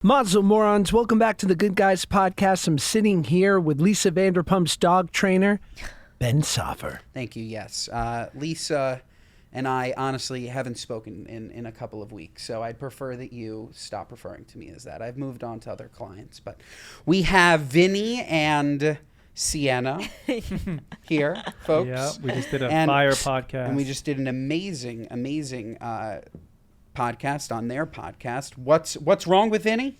Mazel morons, welcome back to the Good Guys podcast. I'm sitting here with Lisa Vanderpump's dog trainer, Ben Soffer. Thank you, yes. Lisa and I honestly haven't spoken in a couple of weeks, so I'd prefer that you stop referring to me as that. I've moved on to other clients, but we have Vinny and Sienna here, folks. Yeah, we just did a fire podcast. And we just did an amazing podcast on their podcast. What's wrong with Vinny?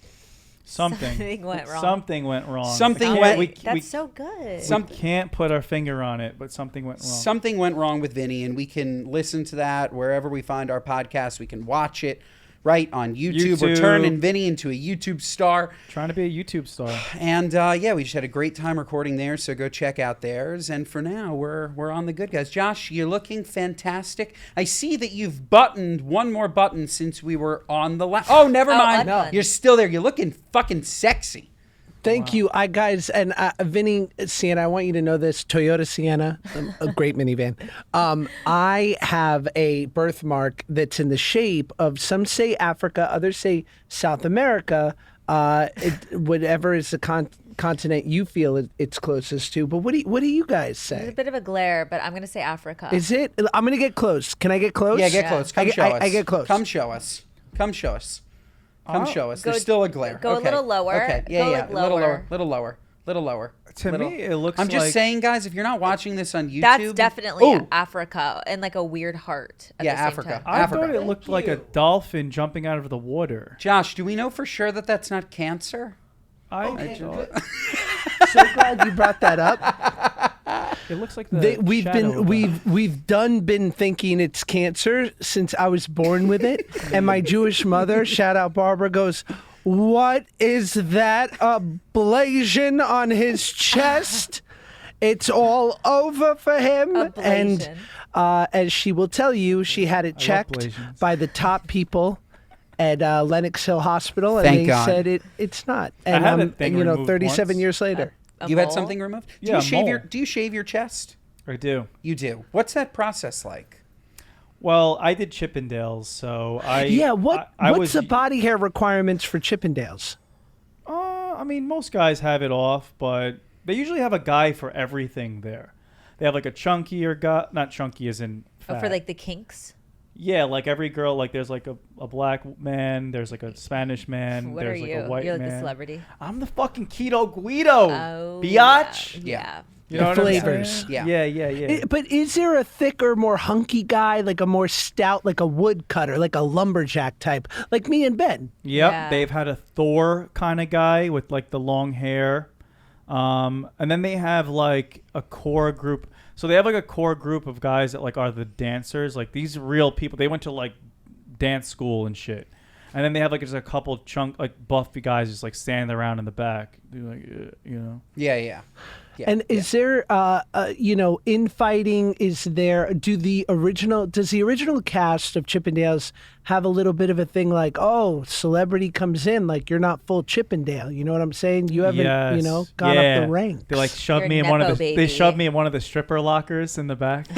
Something went wrong. Something went wrong. That's so good. We can't put our finger on it, but something went wrong. Something went wrong with Vinny, and we can listen to that wherever we find our podcast. We can watch it right on YouTube. We're turning Vinny into a YouTube star. Trying to be a YouTube star. And we just had a great time recording there, so go check out theirs. And for now, we're on the Good Guys. Josh, you're looking fantastic. I see that you've buttoned one more button since we were on the last. Oh, never mind. No. You're still there. You're looking fucking sexy. Thank you, guys. And Vinny, Sienna, I want you to know this. Toyota Sienna, a great minivan. I have a birthmark that's in the shape of, some say Africa, others say South America, whatever is the continent you feel it's closest to. But what do you guys say? There's a bit of a glare, but I'm going to say Africa. Is it? I'm going to get close. Can I get close? Yeah, get close. Come show us. I get close. Come show us. Come show us. Come show us. There's still a glare. Go a little lower. Okay. Yeah. A little lower. To me, it looks I'm just saying, guys, if you're not watching this on YouTube. That's definitely Africa and like a weird heart at the same Africa. time. I thought it looked like a dolphin jumping out of the water. Josh, do we know for sure that that's not cancer? So glad you brought that up. It looks like we've been thinking it's cancer since I was born with it. And my Jewish mother, shout out Barbara, goes, "What is that ablation on his chest? It's all over for him." Ablation. And as she will tell you, she had it checked by the top people at Lenox Hill Hospital, and Thank they God. said it's not. And I had a thing removed 37 once. years later. You had something removed? Yeah, Do you shave your chest? I do. You do. What's that process like? Well, I did Chippendales, so what's the body hair requirements for Chippendales? I mean, most guys have it off, but they usually have a guy for everything there. They have like a chunkier guy, not chunky as in fat. For like the kinks? Yeah, like every girl, like there's like a black man, there's like a Spanish man, What there's are like you? a white You're like man. the celebrity. I'm the fucking Keto Guido, biatch. Yeah. You know The what I'm flavors. saying? Yeah. Yeah. But is there a thicker, more hunky guy, like a more stout, like a woodcutter, like a lumberjack type, like me and Ben? Yep, Yeah. they've had a Thor kind of guy with like the long hair. And then they have like a core group. So they have like a core group of guys that like are the dancers. Like these real people. They went to like dance school and shit. And then they have like just a couple like buffy guys just like standing around in the back. They're like, you know. Yeah. And is there, infighting? Does the original cast of Chippendales have a little bit of a thing like, oh, celebrity comes in, like you're not full Chippendale? You know what I'm saying? You haven't, gone up the ranks. They like shoved me in They shoved me in one of the stripper lockers in the back.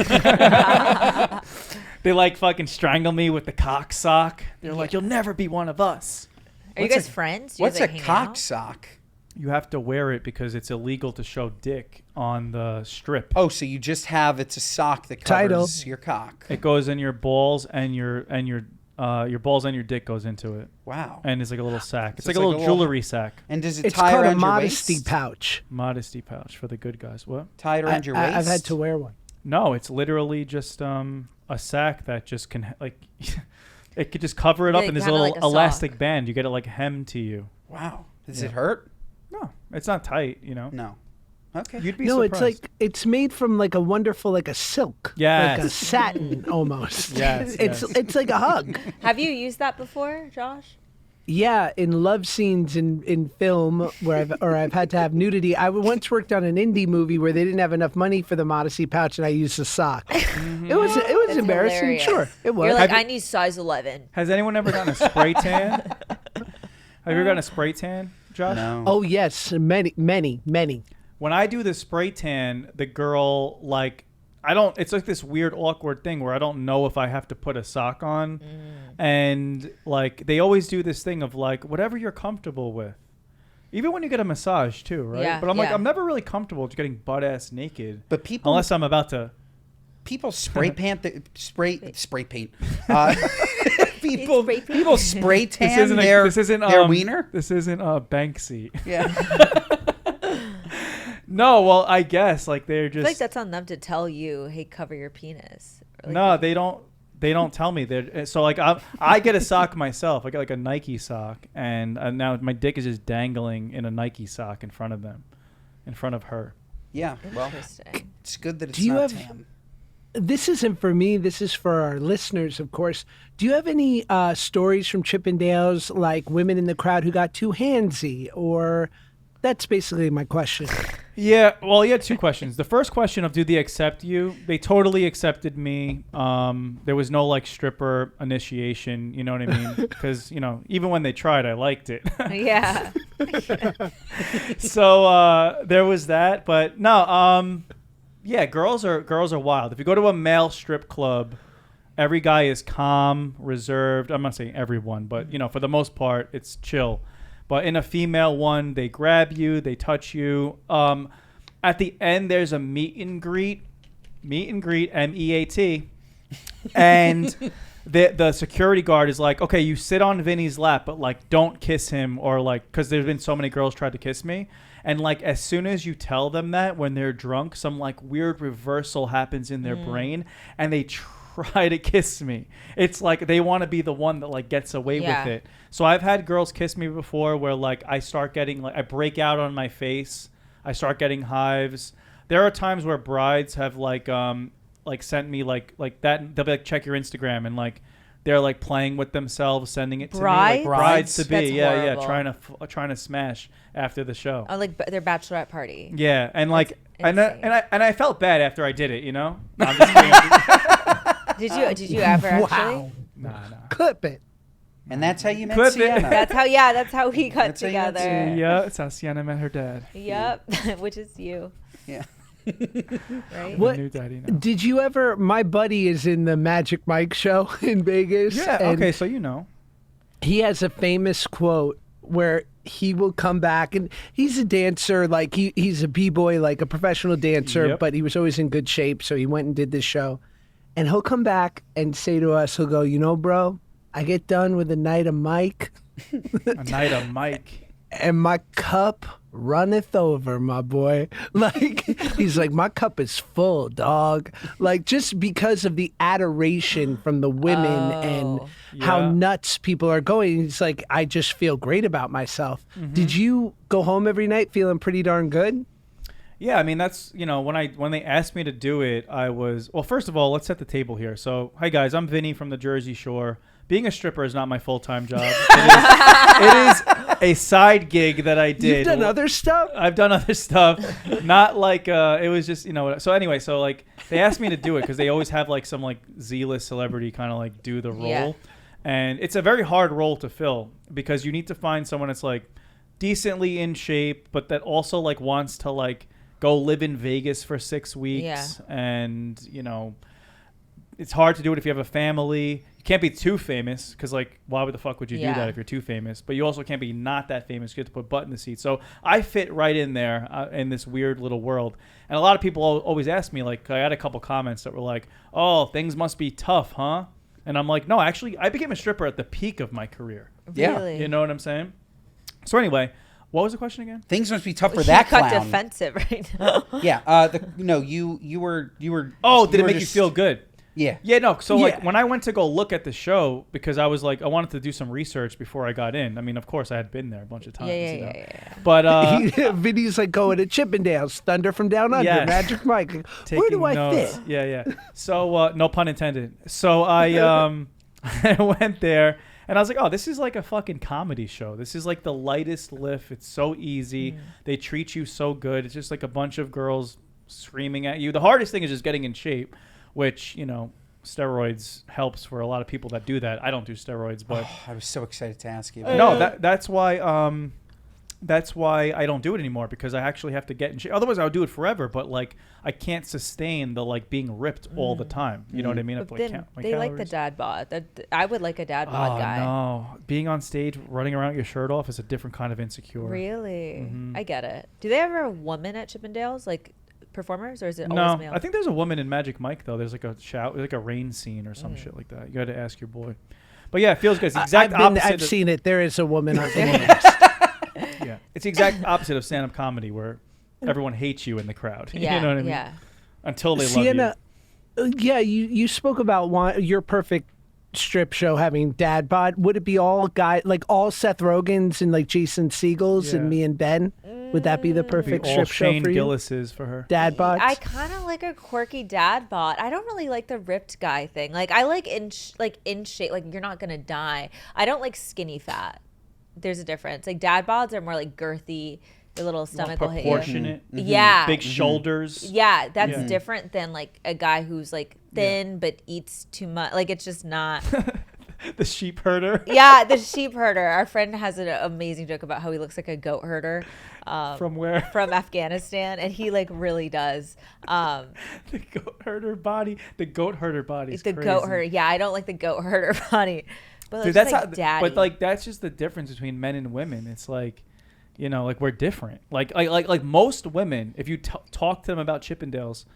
They like fucking strangle me with the cock sock. They're like, you'll never be one of us. Are you guys friends? Do you What's guys, a like, hang cock out? sock? You have to wear it because it's illegal to show dick on the strip. Oh, so you just it's a sock that covers your cock. It goes in your balls and your balls and your dick goes into it. Wow. And it's like a little sack. It's So like a little jewelry sack. And does it It's tie called around a modesty your waist? pouch. Modesty pouch for the good guys. What? Tie it around your waist? I've had to wear one. No, it's literally just a sack that just can like it could just cover it up Yeah, in this kinda little like a elastic sock. band. You get it like hemmed to you. Wow. Does it hurt? No, it's not tight, you know. No. Okay. You'd be No, surprised. it's made from like a wonderful, like a silk, Yes. like a satin almost. Yes, it's like a hug. Have you used that before, Josh? Yeah, in love scenes in film where I've had to have nudity. I once worked on an indie movie where they didn't have enough money for the modesty pouch, and I used a sock. It was That's embarrassing. hilarious. Sure, it was. You're like, I need size 11. Has anyone ever gotten a spray tan? Have you ever gotten a spray tan, Josh? No. Oh yes, many. When I do the spray tan, the girl like I don't. It's like this weird, awkward thing where I don't know if I have to put a sock on, and like they always do this thing of like whatever you're comfortable with. Even when you get a massage too, right? Yeah, but I'm like, yeah. I'm never really comfortable just getting butt ass naked. But people, unless I'm about to. people spray paint. Spray paint. Spray paint. People spray tan their wiener. This isn't Banksy. Yeah. No, well, I guess like they're I just feel like that's on them to tell you, hey, cover your penis. Or, like, no, they don't. They don't tell me. They're so like I get a sock myself. I get like a Nike sock, and now my dick is just dangling in a Nike sock in front of them, in front of her. Yeah. Well, Interesting. it's good that it's Do you not have- tan. This isn't for me. This is for our listeners, of course. Do you have any stories from Chippendales, like women in the crowd who got too handsy? Or that's basically my question. Yeah, well, you had two questions. The first question of do they accept you? They totally accepted me. There was no like stripper initiation, you know what I mean? Because even when they tried, I liked it. Yeah. So there was that, but no. Yeah, girls are wild. If you go to a male strip club, every guy is calm, reserved. I'm not saying everyone, but for the most part, it's chill. But in a female one, they grab you, they touch you. At the end, there's a meet and greet, MEAT, and the security guard is like, okay, you sit on Vinny's lap, but like don't kiss him, or like because there's been so many girls tried to kiss me. And like as soon as you tell them that when they're drunk, some like weird reversal happens in their brain, and they try to kiss me. It's like they want to be the one that like gets away with it. So I've had girls kiss me before where like I start getting like I break out on my face. I start getting hives. There are times where brides have like sent me like that. They'll be like, check your Instagram, and like they're like playing with themselves, sending it to me. Like brides to be, That's yeah, horrible. trying to smash after the show. Oh, like their bachelorette party. Yeah, and like That's and I felt bad after I did it. No, I'm just kidding. Did you ever actually? Wow. Nah. Clip it. And that's how you met Clip it. Sienna. That's how we got That's how you met together. Sienna. Yeah, it's how Sienna met her dad. Yep, which is you, Yeah. right? What- New daddy now. Did you ever? My buddy is in the Magic Mike show in Vegas. Yeah. and Okay. So you know. he has a famous quote where he will come back, and he's a dancer, like he's a b-boy, like a professional dancer, Yep. but he was always in good shape, so he went and did this show. And he'll come back and say to us, he'll go, bro, I get done with a night of Mike, A night of Mike. and my cup runneth over, my boy. Like, he's like, my cup is full, dog. Like, just because of the adoration from the women and how Yeah. nuts people are going. He's like, I just feel great about myself. Did you go home every night feeling pretty darn good? Yeah, I mean that's when they asked me to do it, I was first of all, let's set the table here. So, hi guys, I'm Vinny from the Jersey Shore. Being a stripper is not my full-time job. It is a side gig that I did. You've done other stuff? I've done other stuff. Not like it was just so anyway, so like they asked me to do it because they always have like some like Z-list celebrity kind of like do the role, Yeah. and it's a very hard role to fill because you need to find someone that's like decently in shape, but that also like wants to like go live in Vegas for 6 weeks. Yeah. And, it's hard to do it if you have a family. You can't be too famous because, like, why the fuck would you do Yeah. that if you're too famous? But you also can't be not that famous. You have to put butt in the seat. So I fit right in there in this weird little world. And a lot of people always ask me, like, I had a couple comments that were like, oh, things must be tough, huh? And I'm like, no, actually, I became a stripper at the peak of my career. Yeah. Really? You know what I'm saying? So anyway, what was the question again? Things must be tough for He that got clown. defensive right now. Yeah. You were. Oh, did you it were make you just- feel good? Yeah. Yeah, no. So, Yeah. like, when I went to go look at the show, because I was like, I wanted to do some research before I got in. I mean, of course, I had been there a bunch of times. Yeah. But Vinny's like going to Chippendales, Thunder from Down Under, Yes. Magic Mike. Where taking do I notes. fit? Yeah. So, no pun intended. So I I went there, and I was like, oh, this is like a fucking comedy show. This is like the lightest lift. It's so easy. They treat you so good. It's just like a bunch of girls screaming at you. The hardest thing is just getting in shape, which, steroids helps for a lot of people that do that. I don't do steroids, but I was so excited to ask you. no, that's why that's why I don't do it anymore, because I actually have to get in shape. Otherwise, I would do it forever. But like, I can't sustain the like being ripped all the time. You know what I mean? I have to, But like, then count my they like the calories. dad bod. I would like a dad bod guy. No, being on stage, running around with your shirt off is a different kind of insecure. Really? Mhm. I get it. Do they ever have a woman at Chippendales, like performers, or is it No, always male? I think there's a woman in Magic Mike though. There's like a shout, like a rain scene or some shit like that. You got to ask your boy. But yeah, it feels good. It's the exact opposite. I've seen it. There is a woman on the Yeah, it's the exact opposite of stand-up comedy, where everyone hates you in the crowd. yeah, You know what I mean? yeah. Until they Sienna, love yeah, you spoke about your perfect strip show having dad bod. Would it be all like all Seth Rogen's and like Jason Segel's and Yeah. me and Ben? Would that be the you. Be perfect all strip show Shane for you? Gillis's for her. Dad bods? I kind of like a quirky dad bod. I don't really like the ripped guy thing. Like I like in shape. Like you're not gonna die. I don't like skinny fat. There's a difference. Like dad bods are more like girthy. The little stomach will hit you. Proportionate. Yeah. Big shoulders. Yeah, that's Yeah. different than like a guy who's like thin but eats too much. Like it's just not. The sheep herder. Yeah, the sheep herder. Our friend has an amazing joke about how he looks like a goat herder. From where? From Afghanistan, and he like really does. The goat herder body. The goat herder body is The crazy. goat herder. Yeah, I don't like the goat herder body. But Dude, that's that's like how. daddy. But like, that's just the difference between men and women. It's like, you know, like we're different. Like most women, if you talk to them about Chippendales,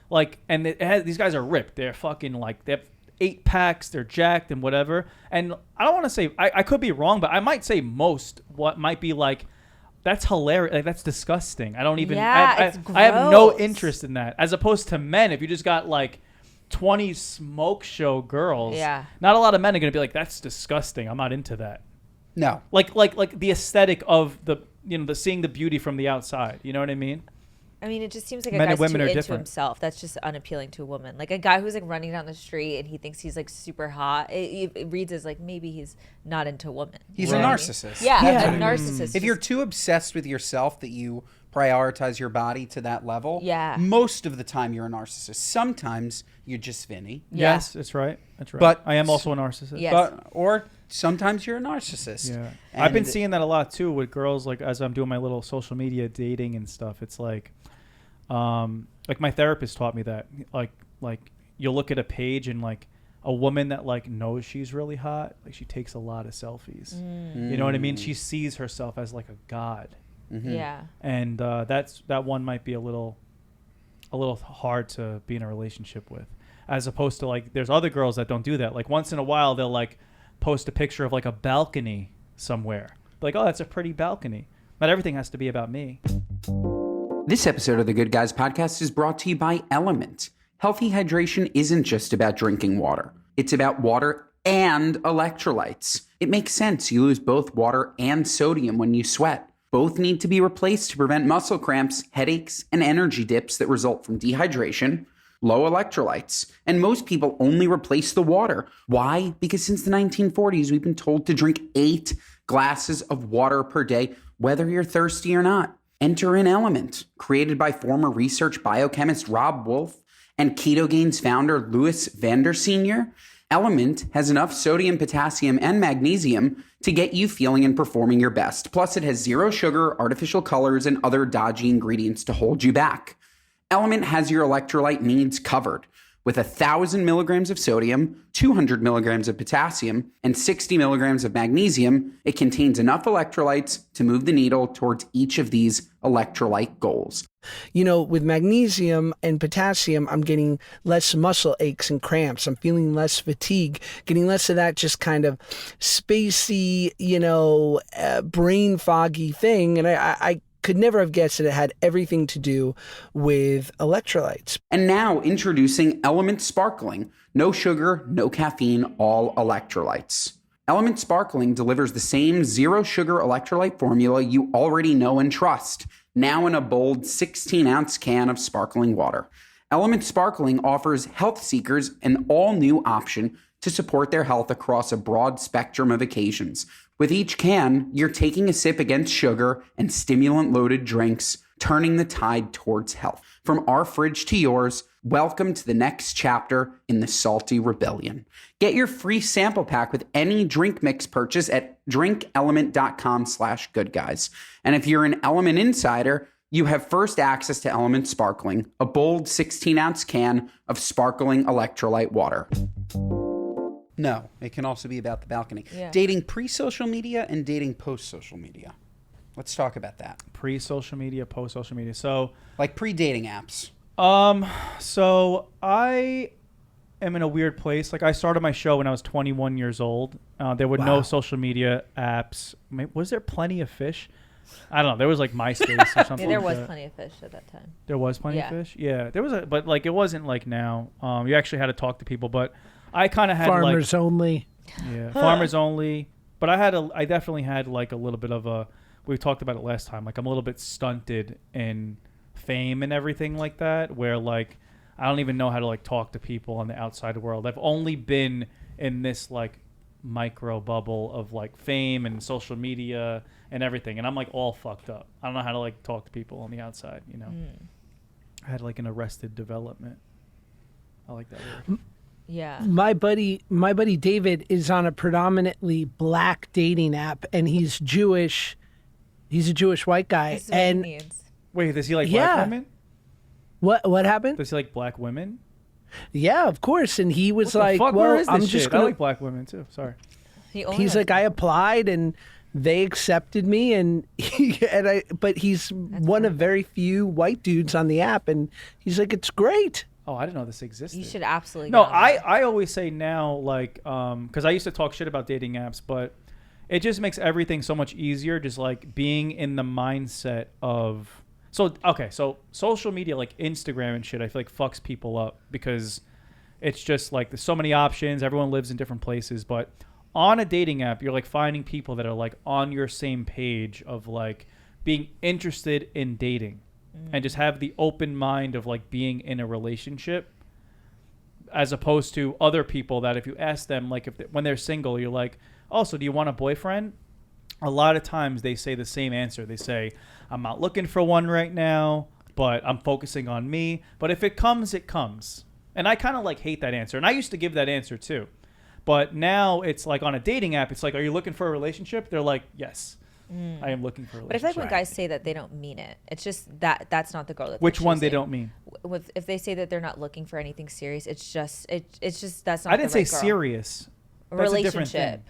like, and these guys are ripped. They're fucking like, they have 8 packs. They're jacked and whatever. And I don't want to say, I could be wrong, but I might say most what might be like, that's hilarious. Like, that's disgusting. I don't even. Yeah, it's I have no gross. interest in that. As opposed to men, if you just got like 20 smoke show girls, Yeah. not a lot of men are gonna be like, that's disgusting. I'm not into that. No. Like the aesthetic of the seeing the beauty from the outside. You know what I mean? I mean, it just seems like a Men and guy's women too are into different. himself. That's just unappealing to a woman. Like a guy who's like running down the street and he thinks he's like super hot. It reads as like maybe he's not into women. He's You a know what I mean? narcissist. Yeah, That's a what it is. narcissist. If you're too obsessed with yourself that you prioritize your body to that level, Yeah. most of the time you're a narcissist. Sometimes you're just Vinny. Yeah. Yes, that's right. That's right. But- I am also a narcissist. Yes. Or sometimes you're a narcissist. Yeah. And I've been seeing that a lot too with girls. Like as I'm doing my little social media dating and stuff, it's like my therapist taught me that. Like you'll look at a page and like a woman that like knows she's really hot, like she takes a lot of selfies. You know what I mean? She sees herself as like a god. Yeah. And that one might be a little hard to be in a relationship with, as opposed to like there's other girls that don't do that. Like once in a while they'll like post a picture of like a balcony somewhere, like, oh, that's a pretty balcony. Not everything has to be about me. This episode of the Good Guys Podcast is brought to you by LMNT. Healthy hydration isn't just about drinking water. It's about water and electrolytes. It makes sense. You lose both water and sodium when you sweat. Both need to be replaced to prevent muscle cramps, headaches, and energy dips that result from dehydration, low electrolytes. And most people only replace the water. Why? Because since the 1940s, we've been told to drink 8 glasses of water per day, whether you're thirsty or not. Enter in LMNT, created by former research biochemist Rob Wolf and Ketogains founder Louis Vander Sr. LMNT has enough sodium, potassium, and magnesium to get you feeling and performing your best. Plus, it has 0 sugar, artificial colors, and other dodgy ingredients to hold you back. LMNT has your electrolyte needs covered. With 1,000 milligrams of sodium, 200 milligrams of potassium, and 60 milligrams of magnesium, it contains enough electrolytes to move the needle towards each of these electrolyte goals. You know, with magnesium and potassium, I'm getting less muscle aches and cramps. I'm feeling less fatigue, getting less of that just kind of spacey, brain foggy thing. And I could never have guessed that it had everything to do with electrolytes. And now introducing LMNT Sparkling. No sugar, no caffeine, all electrolytes. LMNT Sparkling delivers the same 0 sugar electrolyte formula you already know and trust, now in a bold 16-ounce can of sparkling water. LMNT Sparkling offers health seekers an all-new option to support their health across a broad spectrum of occasions. With each can, you're taking a sip against sugar and stimulant-loaded drinks turning the tide towards health. From our fridge to yours, welcome to the next chapter in the salty rebellion. Get your free sample pack with any drink mix purchase at drinkelement.com/goodguys. And if you're an Element Insider, you have first access to Element Sparkling, a bold 16-ounce can of sparkling electrolyte water. No, it can also be about the balcony. Yeah. Dating pre-social media and dating post-social media. Let's talk about that. Pre-social media, post-social media. So, Like pre-dating apps. so I am in a weird place. Like, I started my show when I was 21 years old. There were no social media apps. Was there Plenty of Fish? I don't know. There was like MySpace or something. Yeah, there like was that. Plenty of Fish at that time. There was Plenty of Yeah. Fish? Yeah. There was but like, it wasn't like now. You actually had to talk to people, but I kind of had Farmers only. Farmers only. But I definitely had like a little bit of a, we talked about it last time, like I'm a little bit stunted in fame and everything like that, where like I don't even know how to like talk to people on the outside world. I've only been in this like micro bubble of like fame and social media and everything, and I'm like all fucked up. I don't know how to like talk to people on the outside, you know. I had like an arrested development. I like that word. Yeah. My buddy David is on a predominantly black dating app, and he's Jewish. He's a Jewish white guy. This is what he And needs. Wait, does he like Yeah. black women? what happened? Does he like black women? Yeah, of course. And he was What like, the fuck? "Well, Where is this I'm shit? just I gonna." like black women too. Sorry. He only He's has- like, I applied and they accepted me, and but he's one of very few white dudes on the app, and he's like, it's great. Oh, I didn't know this existed. you should absolutely. No, get on there. I always say now, like, because I used to talk shit about dating apps, but it just makes everything so much easier. Just like being in the mindset of, so social media like Instagram and shit, I feel like fucks people up because it's just like there's so many options. Everyone lives in different places, but on a dating app, you're like finding people that are like on your same page of like being interested in dating. And just have the open mind of like being in a relationship, as opposed to other people that if you ask them like when they're single, you're like, oh, so do you want a boyfriend? A lot of times they say the same answer. They say, I'm not looking for one right now, but I'm focusing on me. But if it comes, it comes. And I kind of like hate that answer. And I used to give that answer too. But now it's like on a dating app, it's like, are you looking for a relationship? They're like, yes. I am looking for a relationship. But I feel like when guys say that, they don't mean it. It's just that's not the girl that. Which they're one they choosing. don't mean? If they say that they're not looking for anything serious, it's just that's not. I didn't the right say girl. serious. That's a different thing. Relationship.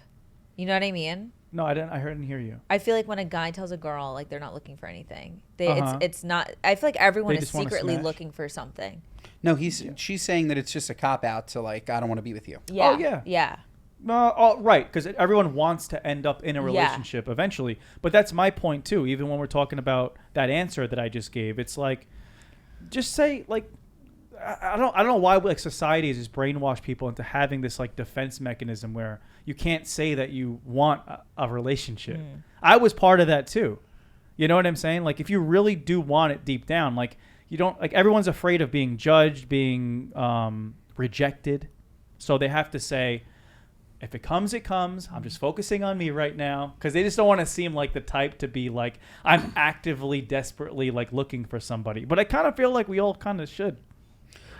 You know what I mean? No, I didn't hear you. I feel like when a guy tells a girl like they're not looking for anything, Uh-huh. it's not. I feel like everyone They is just wanna secretly smash. looking for something. No, she's saying that it's just a cop out to like, I don't want to be with you. Yeah. Oh, yeah. Yeah. Right, because everyone wants to end up in a relationship eventually. But that's my point too. Even when we're talking about that answer that I just gave, it's like, just say like, I don't know why like society has just brainwashed people into having this like defense mechanism where you can't say that you want a relationship. I was part of that too. You know what I'm saying? Like if you really do want it deep down, like you don't like everyone's afraid of being judged, being rejected, so they have to say, if it comes, it comes. I'm just focusing on me right now because they just don't want to seem like the type to be like, I'm actively, desperately like looking for somebody. But I kind of feel like we all kind of should.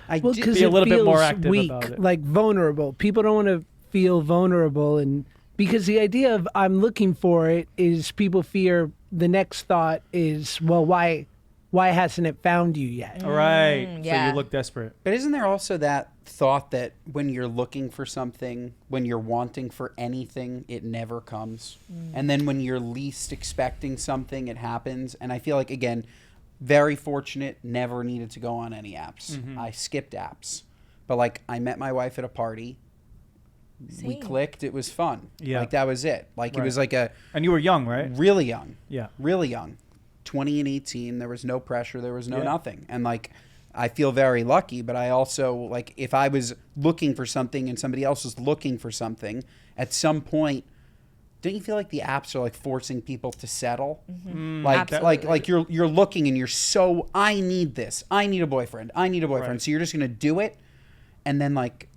Well, did- because be a it little bit more feels active weak, about it. like vulnerable. People don't want to feel vulnerable, and because the idea of I'm looking for it is people fear the next thought is, well, why hasn't it found you yet? Right. So yeah. you look desperate. But isn't there also that thought that when you're looking for something, when you're wanting for anything, it never comes? And then when you're least expecting something, it happens. And I feel like, again, very fortunate, never needed to go on any apps. I skipped apps. But like I met my wife at a party. We Same. clicked. It was fun. Yeah. Like that was it. Like it Right. was like a And you were young, right? really young. Yeah. Really young. 20 and 18. There was no pressure. There was no Yeah. nothing. And like, I feel very lucky, but I also, like, if I was looking for something and somebody else was looking for something, at some point, don't you feel like the apps are like forcing people to settle? Like Absolutely. you're looking and you're so, I need this. I need a boyfriend. I need a boyfriend. Right. So you're just going to do it. And then like,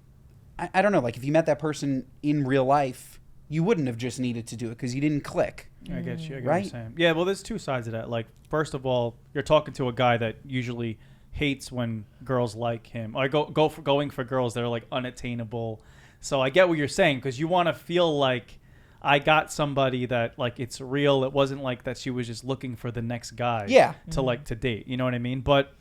I don't know, like if you met that person in real life, you wouldn't have just needed to do it because you didn't click. I get you. I get what Right? you're saying. Yeah, well, there's two sides of that. Like, first of all, you're talking to a guy that usually hates when girls like him. Or going for girls that are like unattainable. So I get what you're saying because you want to feel like I got somebody that like it's real. It wasn't like that she was just looking for the next guy to like to date. You know what I mean? But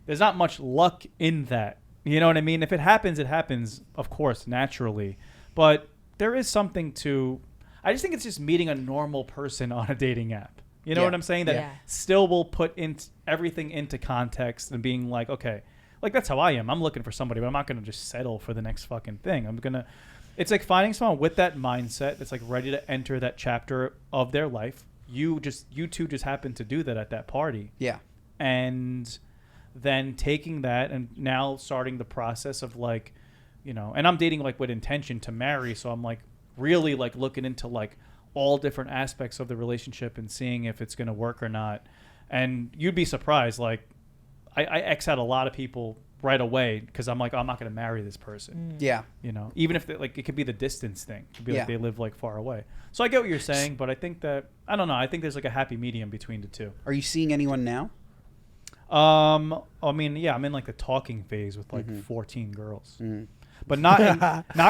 there's not much luck in that. You know what I mean? If it happens, of course, naturally. But there is something to... I just think it's just meeting a normal person on a dating app. You know what I'm saying? That still will put everything into context and being like, okay, like that's how I am. I'm looking for somebody, but I'm not going to just settle for the next fucking thing. I'm going to... It's like finding someone with that mindset that's like ready to enter that chapter of their life. You two just happen to do that at that party. Yeah. And then taking that and now starting the process of like, you know, and I'm dating like with intention to marry. So I'm like really like looking into like all different aspects of the relationship and seeing if it's going to work or not. And you'd be surprised. Like I X out a lot of people right away because I'm like, oh, I'm not going to marry this person. Yeah. You know, even if like it could be the distance thing. It could be like they live like far away. So I get what you're saying, but I think that, I don't know. I think there's like a happy medium between the two. Are you seeing anyone now? I mean, yeah, I'm in like the talking phase with like 14 girls, but not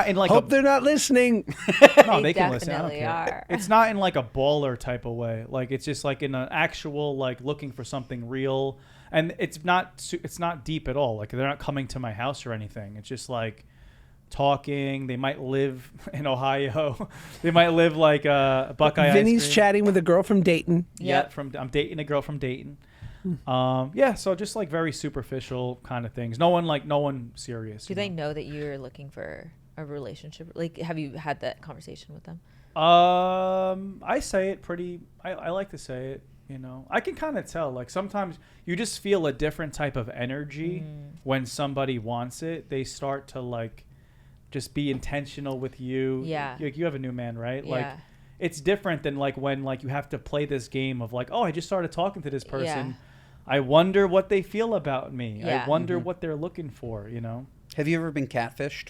in like. Hope they're not listening. No, they can listen. I don't definitely care. are. It's not in like a baller type of way. Like it's just like in an actual like looking for something real, and it's not deep at all. Like they're not coming to my house or anything. It's just like talking. They might live in Ohio. They might live like Buckeye. Vinny's chatting with a girl from Dayton. Yeah, I'm dating a girl from Dayton. Yeah, so just like very superficial kind of things. No one serious. Do they know that you're looking for a relationship? Like, have you had that conversation with them? I say it pretty. I like to say it. You know, I can kind of tell. Like sometimes you just feel a different type of energy when somebody wants it. They start to like just be intentional with you. Yeah. You have a new man, right? Yeah. Like it's different than like when like you have to play this game of like, oh, I just started talking to this person. Yeah. I wonder what they feel about me. Yeah. I wonder what they're looking for, you know? Have you ever been catfished?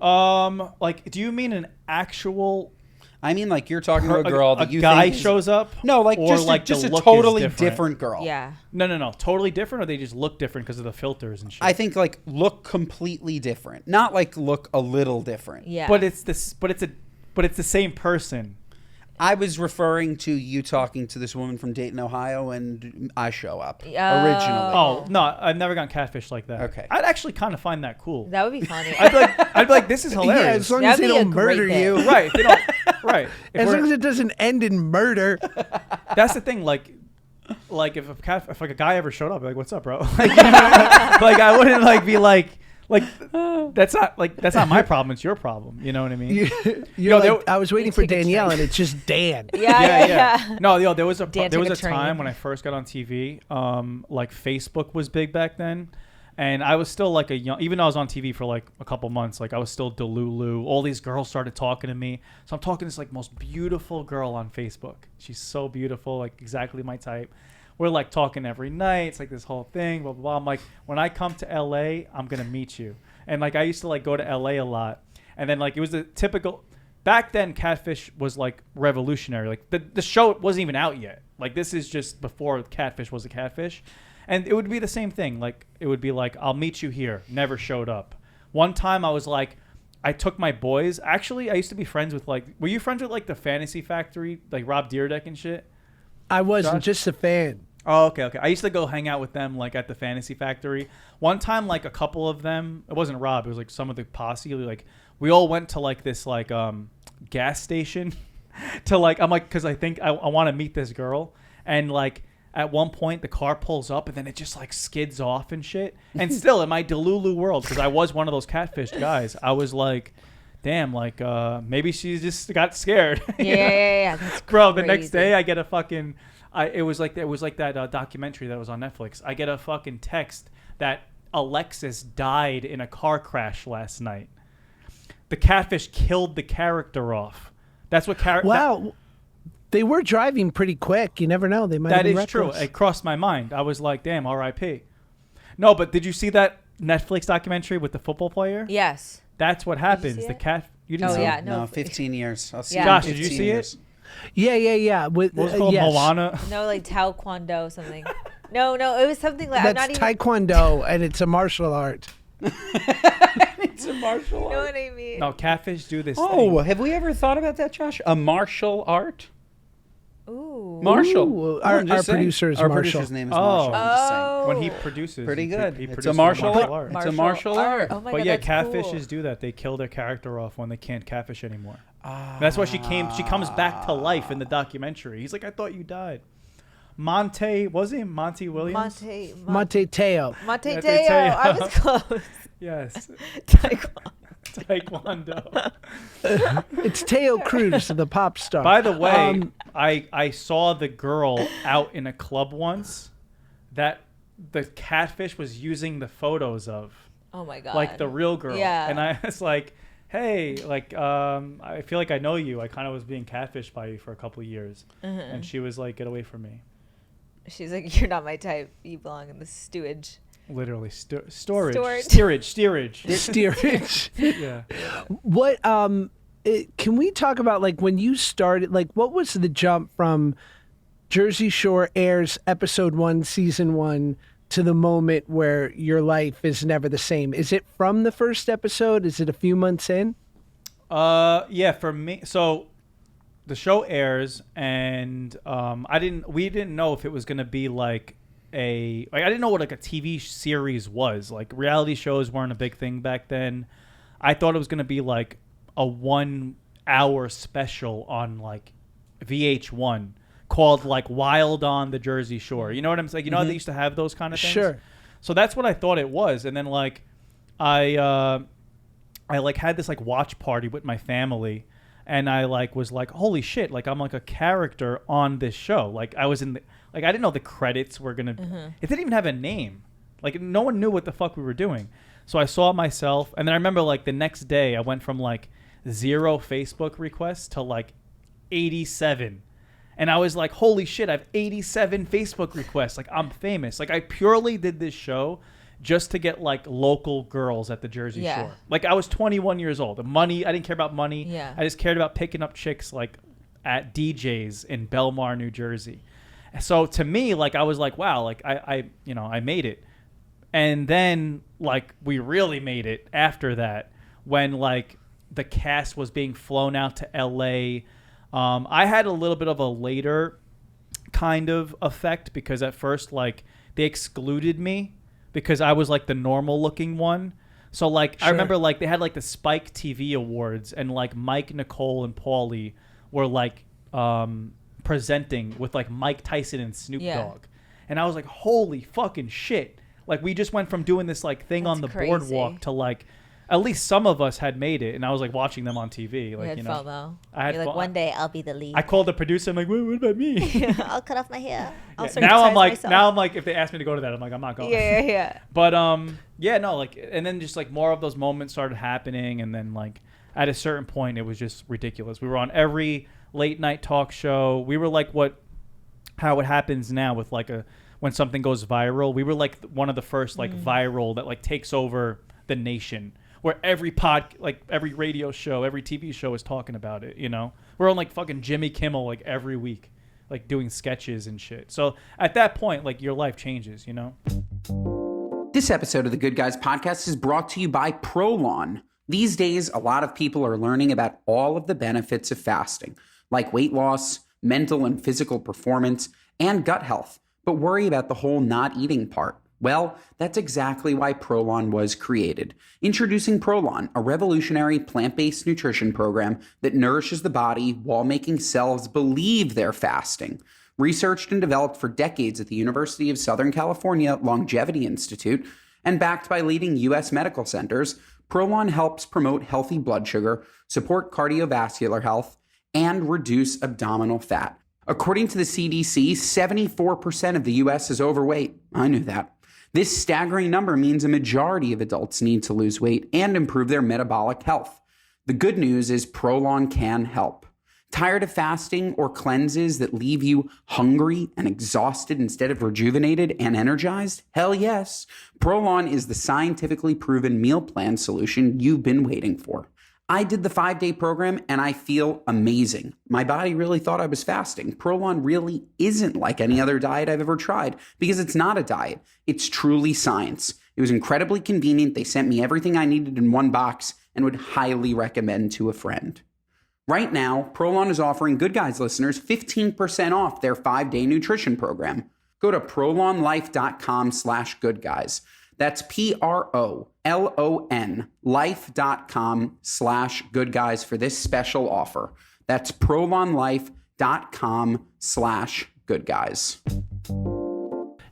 Like, do you mean an actual... I mean, like you're talking to a girl that you guy think shows up? No, like or just the a look is totally different? different girl. Yeah. No. Totally different, or they just look different because of the filters and shit? I think like look completely different, not like look a little different. Yeah. But it's the same person. I was referring to you talking to this woman from Dayton, Ohio, and I show up originally. Oh, no, I've never gotten catfished like that. Okay. I'd actually kind of find that cool. That would be funny. I'd be like, this is Yeah, hilarious. as long as That'd they be a don't great murder bit. you. Right. They don't, right. As long as it doesn't end in murder. That's the thing. Like if like a guy ever showed up, I'd be like, what's up, bro? Like, like I wouldn't like be like that's not my problem. It's your problem. You know what I mean? You're No, like, I was waiting for take a Danielle, drink. and it's just Dan. Yeah. No, there was a Dan there was took a a time train. when I first got on TV. Like Facebook was big back then, and I was still like even though I was on TV for like a couple months, like I was still Delulu. All these girls started talking to me, so I'm talking to this like most beautiful girl on Facebook. She's so beautiful, like exactly my type. We're like talking every night. It's like this whole thing, blah blah blah. I'm like, when I come to LA, I'm gonna meet you. And like I used to like go to LA a lot, and then like it was the typical. Back then, Catfish was like revolutionary. Like the show wasn't even out yet. Like this is just before Catfish was a Catfish, and it would be the same thing. Like it would be like, I'll meet you here. Never showed up. One time I was like, I took my boys. Actually, I used to be friends with like. Were you friends with like the Fantasy Factory, like Rob Dyrdek and shit? I wasn't Josh? just a fan. Oh, okay. I used to go hang out with them like at the Fantasy Factory. One time, like a couple of them, it wasn't Rob, it was like some of the posse. Like we all went to like this like gas station to like, I'm like, because I think I want to meet this girl. And like at one point the car pulls up and then it just like skids off and shit. And still in my Delulu world, because I was one of those catfished guys, I was like, damn, like maybe she just got scared. Yeah. That's Bro, the crazy. next day I get a fucking... it was like that documentary that was on Netflix. I get a fucking text that Alexis died in a car crash last night. The catfish killed the character off. That's what Wow. They were driving pretty quick. You never know. They might have That been is true. reckless. It crossed my mind. I was like, damn, R.I.P. No, but did you see that Netflix documentary with the football player? Yes. That's what happens. see The it? cat... You didn't Oh, see yeah. it? No, No, 15 years. I'll see Yeah. you in Josh, did you 15 see years. it? Yeah. With What was it called? yes. Moana? No, like taekwondo something. No, it was something like That's I'm not even. taekwondo, and it's a martial art. It's a martial You know art. what I mean? No, catfish do this Oh, thing. have we ever thought about that, Josh? A martial art? Ooh. Marshall. Ooh, No, I'm our just saying. producer is Our Marshall. producer's name is Oh. Marshall. I'm just saying. Oh. When he produces. Pretty good. He It's a produces martial martial art. art. It's a martial art. Oh my But god, yeah, that's catfishes cool. do that. They kill their character off when they can't catfish anymore. That's why she comes back to life in the documentary. He's like, I thought you died. Monte Williams? Monte Teo. Monte Monte Teo. Teo. I was close. Yes. Taekwondo. Taekwondo. It's Teo Cruz, the pop star. By the way, I saw the girl out in a club once that the catfish was using the photos of. Oh my god. Like the real girl. Yeah. And I was like, hey, like, I feel like I know you. I kind of was being catfished by you for a couple of years. And she was like, get away from me. She's like, you're not my type. You belong in the stewage. Literally, steerage. Steerage. Yeah. What can we talk about, like, when you started, like, what was the jump from Jersey Shore airs episode 1 season 1 to the moment where your life is never the same? Is it from the first episode? Is it a few months in? Yeah, for me. So the show airs, and we didn't know if it was gonna be like I didn't know what like a TV series was. Like reality shows weren't a big thing back then. I thought it was gonna be like a 1 hour special on like VH1 called like Wild on the Jersey Shore. You know what I'm saying? You know how they used to have those kind of things? Sure. So that's what I thought it was. And then like I like had this like watch party with my family, and I like was like, holy shit, like I'm like a character on this show. Like I was in the, like I didn't know the credits were gonna it didn't even have a name. Like no one knew what the fuck we were doing. So I saw myself, and then I remember like the next day I went from like 0 Facebook requests to like 87. And I was like, holy shit, I have 87 Facebook requests. Like, I'm famous. Like, I purely did this show just to get, like, local girls at the Jersey Shore. Like, I was 21 years old. The money, I didn't care about money. Yeah. I just cared about picking up chicks, like, at DJs in Belmar, New Jersey. So, to me, like, I was like, wow, like, I made it. And then, like, we really made it after that when, like, the cast was being flown out to L.A., I had a little bit of a later kind of effect because at first, like, they excluded me because I was, like, the normal looking one. So, like, I remember, like, they had, like, the Spike TV Awards, and, like, Mike, Nicole, and Paulie were, like, presenting with, like, Mike Tyson and Snoop Dogg. And I was like, holy fucking shit. Like, we just went from doing this, like, thing on the boardwalk to, like, at least some of us had made it, and I was like watching them on TV. Like, you had FOMO. I had You're like, one day I'll be the lead. I called the producer. I'm like, what about me? I'll cut off my hair. Now I'm like, if they ask me to go to that, I'm like, I'm not going. Yeah. But like, and then just like more of those moments started happening, and then like at a certain point, it was just ridiculous. We were on every late night talk show. We were like how it happens now with like when something goes viral. We were like one of the first like viral that like takes over the nation. Where every every radio show, every TV show is talking about it, you know? We're on, like, fucking Jimmy Kimmel, like, every week, like, doing sketches and shit. So, at that point, like, your life changes, you know? This episode of the Good Guys Podcast is brought to you by Prolon. These days, a lot of people are learning about all of the benefits of fasting, like weight loss, mental and physical performance, and gut health, but worry about the whole not eating part. Well, that's exactly why Prolon was created. Introducing Prolon, a revolutionary plant-based nutrition program that nourishes the body while making cells believe they're fasting. Researched and developed for decades at the University of Southern California Longevity Institute and backed by leading U.S. medical centers, Prolon helps promote healthy blood sugar, support cardiovascular health, and reduce abdominal fat. According to the CDC, 74% of the U.S. is overweight. I knew that. This staggering number means a majority of adults need to lose weight and improve their metabolic health. The good news is Prolon can help. Tired of fasting or cleanses that leave you hungry and exhausted instead of rejuvenated and energized? Hell yes. Prolon is the scientifically proven meal plan solution you've been waiting for. I did the 5-day program and I feel amazing. My body really thought I was fasting. Prolon really isn't like any other diet I've ever tried because it's not a diet. It's truly science. It was incredibly convenient. They sent me everything I needed in one box and would highly recommend to a friend. Right now, Prolon is offering Good Guys listeners 15% off their 5-day nutrition program. Go to prolonlife.com/goodguys. That's PROLON life.com/goodguys for this special offer. That's prolonlife.com/goodguys.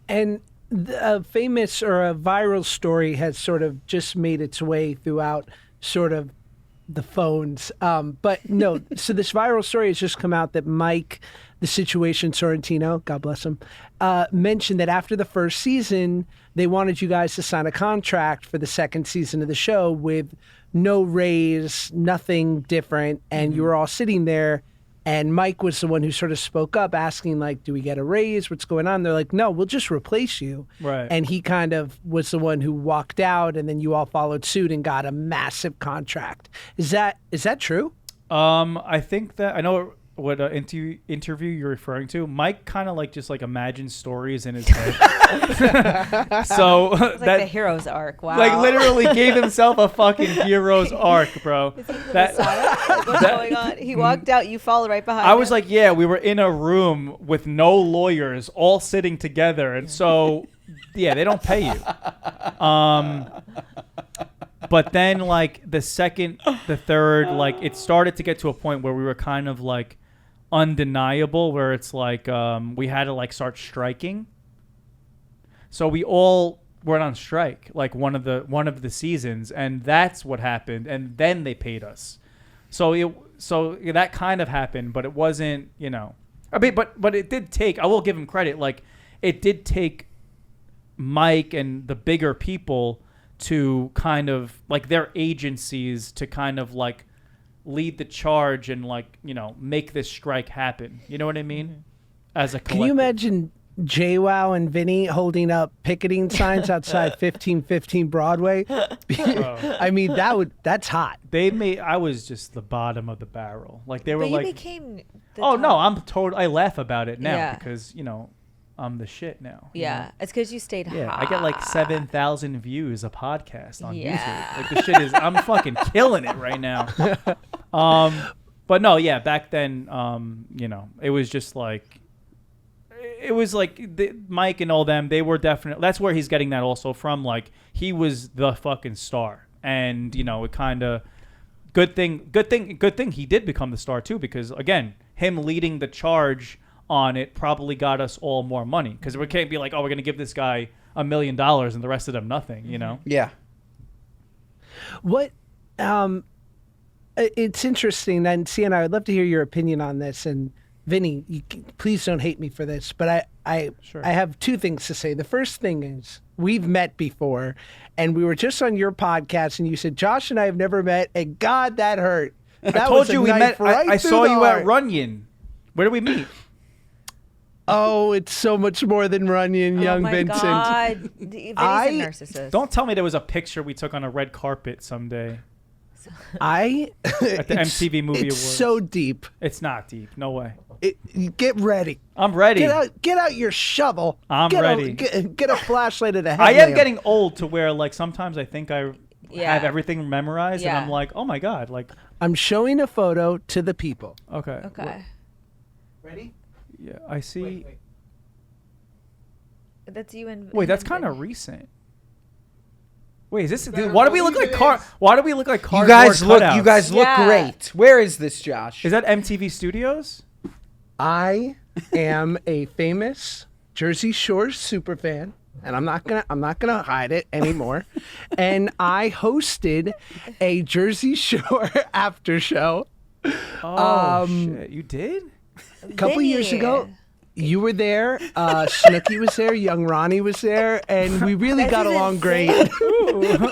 And a famous or a viral story has sort of just made its way throughout sort of the phones. But no, so this viral story has just come out that Mike, the Situation Sorrentino, God bless him, mentioned that after the first season, they wanted you guys to sign a contract for the second season of the show with no raise, nothing different. And you were all sitting there. And Mike was the one who sort of spoke up asking, like, do we get a raise? What's going on? They're like, no, we'll just replace you. Right. And he kind of was the one who walked out, and then you all followed suit and got a massive contract. Is that true? I think that I know what interview you're referring to. Mike kind of just imagines stories in his head. So It's like the hero's arc. Wow. literally gave himself a fucking hero's arc, bro. Is he the Messiah? Like, what's going on? He walked out. You followed right behind I him. was like, yeah, we were in a room with no lawyers, all sitting together, and so yeah, they don't pay you. But then the second, the third, it started to get to a point where we were kind of undeniable, where it's we had to start striking. So we all went on strike one of the seasons, and that's what happened, and then they paid us. So that kind of happened, but it wasn't, I mean, but it did take, I will give him credit, it did take Mike and the bigger people to kind of their agencies to kind of lead the charge and make this strike happen. You know what I mean? As a collective. Can you imagine JWoww and Vinny holding up picketing signs outside 1515 Broadway? I mean, that's hot. I was just the bottom of the barrel. They were But you became the oh top. no, I laugh about it now Yeah. because I'm the shit now. Yeah, it's because you stayed high. Yeah, I get 7,000 views a podcast on Yeah. YouTube. The shit is, I'm fucking killing it right now. But no, yeah, back then, it was just it was Mike and all them, they were definitely, that's where he's getting that also from. He was the fucking star. And, it kind of, good thing he did become the star too, because again, him leading the charge on it probably got us all more money, because we can't be we're going to give this guy $1 million and the rest of them nothing, Yeah. What it's interesting, and Sienna, I would love to hear your opinion on this. And Vinny, please don't hate me for this, but Sure. I have two things to say. The first thing is, we've met before, and we were just on your podcast, and you said Josh and I have never met, and God, that hurt. That I told was a you we knife met. right I through saw the you heart. at Runyon. Where did we meet? Oh, it's so much more than Runyon, young oh my Vincent. God. Vinny's a narcissist. Don't tell me there was a picture we took on a red carpet someday At at the MTV Movie It's Awards. so deep. It's not deep. No way. Get ready. I'm ready. Get out your shovel. I'm ready. Get a flashlight at a I headlamp. am getting old to where sometimes I think I Yeah. have everything memorized, Yeah. and I'm like, oh my God, I'm showing a photo to the people. okay. Okay. Ready? Yeah, I see. Wait, That's you and that's kind of recent. Wait, is this? Why do we look like Why do we look like You cardboard guys look cutouts? Yeah. great. Where is this, Josh? Is that MTV Studios? I am a famous Jersey Shore super fan, and I'm not gonna hide it anymore. And I hosted a Jersey Shore after show Oh shit, you did? a couple years ago. You were there. Snooki was there. Young Ronnie was there, and we really This got is along insane. great.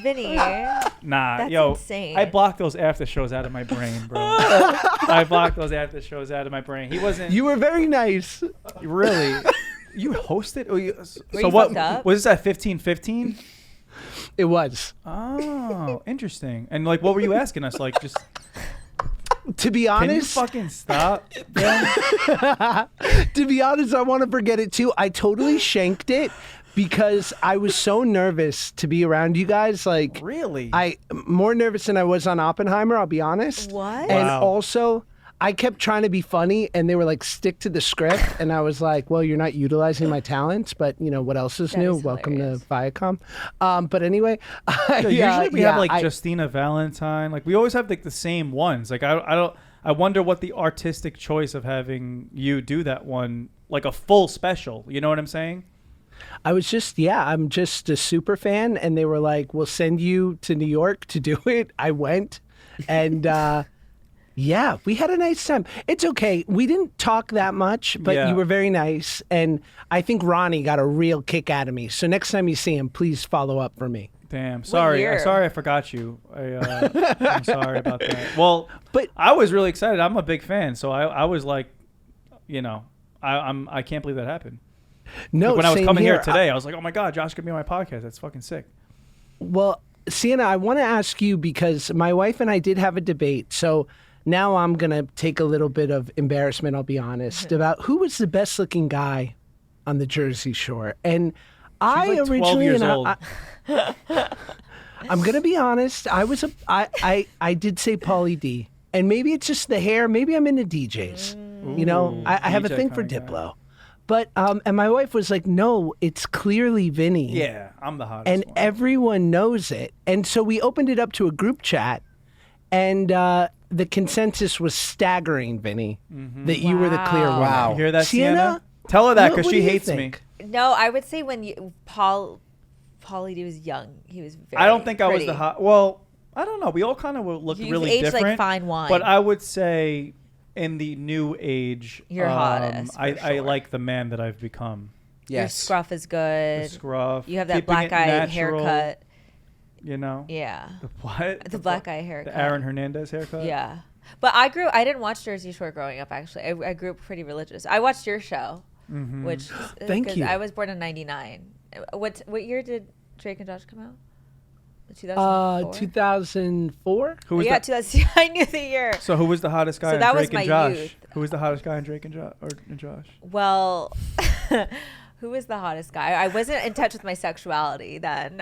Vinny. Nah, That's yo, insane. I blocked those after shows out of my brain, bro. I blocked those after shows out of my brain. He wasn't. You were very nice. Really? You hosted? Oh, Were so you what fucked up? was this at 1515? It was. Oh, interesting. And like, what were you asking us? Like, just To be can you honest, fucking stop? Ben? to be honest, I want to forget it too. I totally shanked it because I was so nervous to be around you guys. Like, Really? I more nervous than I was on Oppenheimer, I'll be honest. What? And Wow. also, I kept trying to be funny, and they were like, stick to the script. And I was like, well, you're not utilizing my talents, but you know, what else is That new? is Welcome hilarious. to Viacom. But anyway, Usually we have like I- Justina Valentine. Like we always have like the same ones. Like I don't. I wonder what the artistic choice of having you do that one, like a full special. You know what I'm saying? I was just, I'm just a super fan. And they were like, we'll send you to New York to do it. I went. And yeah, we had a nice time. It's okay. We didn't talk that much, but Yeah. you were very nice. And I think Ronnie got a real kick out of me. So next time you see him, please follow up for me. Damn. Sorry. year? Sorry I forgot you. I'm sorry about that. Well, But- I was really excited. I'm a big fan, so I was like, you know, I can't believe that happened. No, When I was same coming here here. today, I was like, oh my god, Josh could be on my podcast. That's fucking sick. Well, Sienna, I want to ask you because my wife and I did have a debate. So now I'm going to take a little bit of embarrassment, I'll be honest, about who was the best looking guy on the Jersey Shore. And I like 12 originally, years and old. I'm going to be honest, I did say Pauly D. And maybe it's just the hair. Maybe I'm into DJs. You know, I have a DJ thing for kinda guy. Diplo. But, and my wife was like, no, it's clearly Vinny. Yeah, I'm the hottest And one. everyone knows it. And so we opened it up to a group chat, and the consensus was staggering, Vinny, that you were the clear Wow. winner. Wow. You hear that, Sienna? Sienna? Tell her that What- because what she do you hates think? me. No, I would say when Pauly D was young, he was very I don't think I was the pretty. hot. Well, I don't know. We all kind of look You've really aged different. like fine wine. But I would say in the new age, You're hottest, for I sure. like the man that I've become. Your Yes. scruff is The good. scruff. You have that keeping black it eye natural, haircut. You know? Yeah. The what? The black eye haircut. The Aaron Hernandez haircut? Yeah. But I didn't watch Jersey Shore growing up, actually. I grew up pretty religious. I watched your show, Mm-hmm. which Thank 'cause you. I was born in 99. What year did Drake and Josh come out? 2004? 2004? Who was Yeah, the, 2000. I knew the year. so who was the hottest guy So in that Drake was and my Josh? youth. Who was the hottest guy in Drake and Josh? Well, who was the hottest guy? I wasn't in touch with my sexuality then.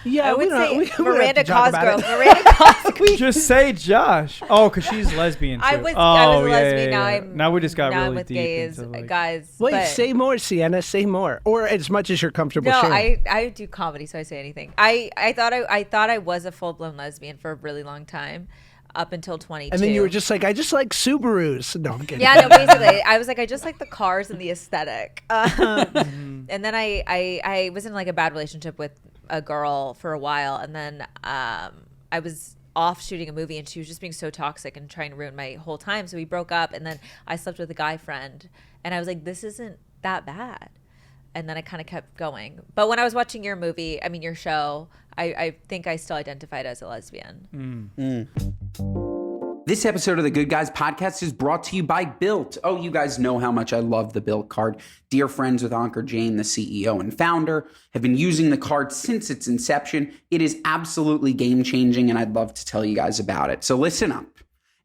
Yeah, I would say we don't have Miranda to talk about Cosgrove. it. Miranda Cosgrove. Just say Josh. Oh, because she's lesbian too. I was oh, a yeah, lesbian. yeah, Now yeah. I'm Now we just got now really I'm with deep gays, into, like, guys. Wait, but say more, Sienna. Say more. Or as much as you're comfortable no, sharing. I do comedy, so I say anything. I thought I was a full blown lesbian for a really long time, up until 22. And then you were just like, I just like Subarus. No, I'm kidding. Yeah, no, basically, I was like, I just like the cars and the aesthetic. And then I was in like a bad relationship with a girl for a while, and then I was off shooting a movie, and she was just being so toxic and trying to ruin my whole time. So we broke up, and then I slept with a guy friend, and I was like, this isn't that bad. And then I kind of kept going. But when I was watching your movie, I mean your show, I think I still identified as a lesbian. This episode of the Good Guys podcast is brought to you by Built. Oh, you guys know how much I love the Built card. Dear friends with Ankur Jain, the CEO and founder, have been using the card since its inception. It is absolutely game-changing, and I'd love to tell you guys about it. So listen up.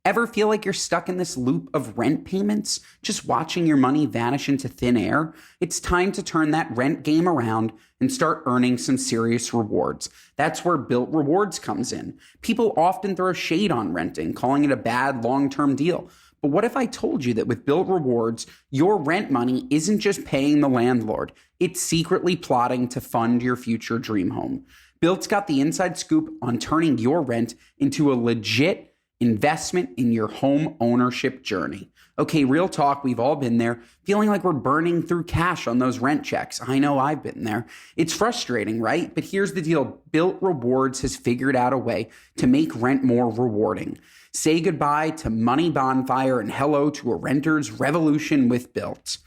Ever feel like you're stuck in this loop of rent payments, just watching your money vanish into thin air? It's time to turn that rent game around and start earning some serious rewards. That's where Built Rewards comes in. People often throw shade on renting, calling it a bad long-term deal. But what if I told you that with Built Rewards, your rent money isn't just paying the landlord, it's secretly plotting to fund your future dream home. Built's got the inside scoop on turning your rent into a legit investment in your home ownership journey. Okay, real talk, we've all been there, feeling like we're burning through cash on those rent checks. I know I've been there. It's frustrating, right? But here's the deal. Built Rewards has figured out a way to make rent more rewarding. Say goodbye to money bonfire and hello to a renter's revolution with Built.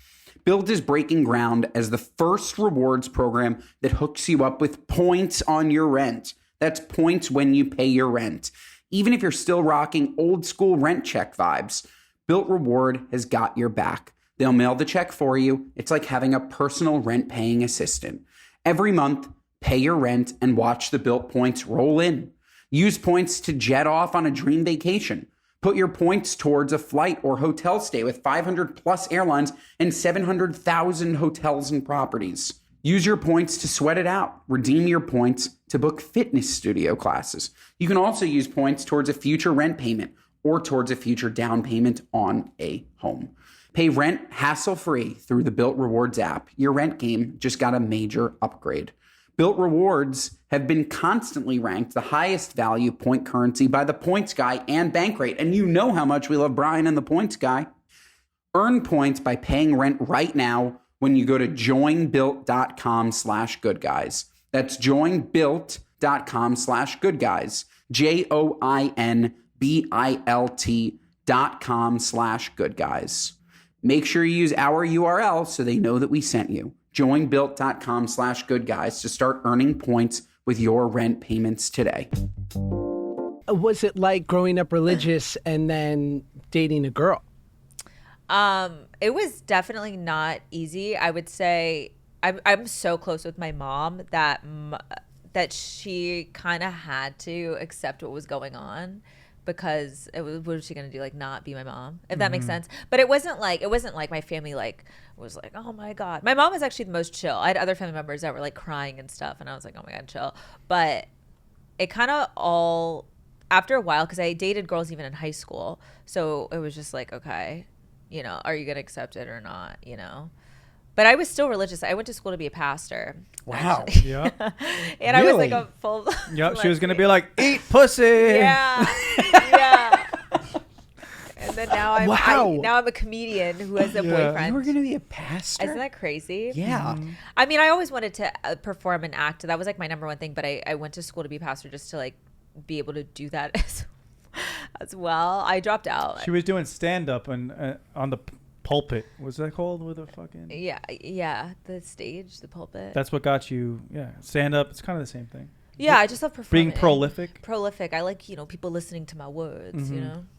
Built is breaking ground as the first rewards program that hooks you up with points on your rent. That's points when you pay your rent. Even if you're still rocking old school rent check vibes, Built Reward has got your back. They'll mail the check for you. It's like having a personal rent paying assistant. Every month, Pay your rent and watch the Built points roll in. Use points to jet off on a dream vacation. Put your points towards a flight or hotel stay with 500 plus airlines and 700,000 hotels and properties. Use your points to sweat it out. Redeem your points to book fitness studio classes. You can also use points towards a future rent payment or towards a future down payment on a home. Pay rent hassle-free through the Built Rewards app. Your rent game just got a major upgrade. Built Rewards have been constantly ranked the highest value point currency by the Points Guy and Bankrate. And you know how much we love Brian and the Points Guy. Earn points by paying rent right now when you go to joinbuilt.com/goodguys. That's joinbuilt.com/goodguys. joinbilt.com/goodguys. Make sure you use our URL so they know that we sent you. Joinbuilt.com/goodguys to start earning points with your rent payments today. Was it like growing up religious and then dating a girl? It was definitely not easy. I would say I'm so close with my mom that she kind of had to accept what was going on, because what was she gonna do? Like, not be my mom, if that makes sense. But it wasn't like my family like was like, oh my god. My mom was actually the most chill. I had other family members that were like crying and stuff, and I was like, oh my god, chill. But it kind of all after a while, because I dated girls even in high school, so it was just like, okay, are you gonna accept it or not? But I was still religious. I went to school to be a pastor. Wow. Actually. Yeah. And I was like a full. Yep. She was gonna be like, eat pussy. Yeah. Yeah. And then now I'm Wow. now I'm a comedian who has a boyfriend. You were going to be a pastor? Isn't that crazy? Yeah. I mean, I always wanted to perform and act. That was like my number one thing. But I went to school to be a pastor just to like be able to do that as well. I dropped out. She was doing stand up and on the pulpit. What's that called? With a fucking Yeah. The stage, the pulpit. That's what got you. Yeah, stand up. It's kind of the same thing. Yeah, I just love performing. Being prolific. I like people listening to my words.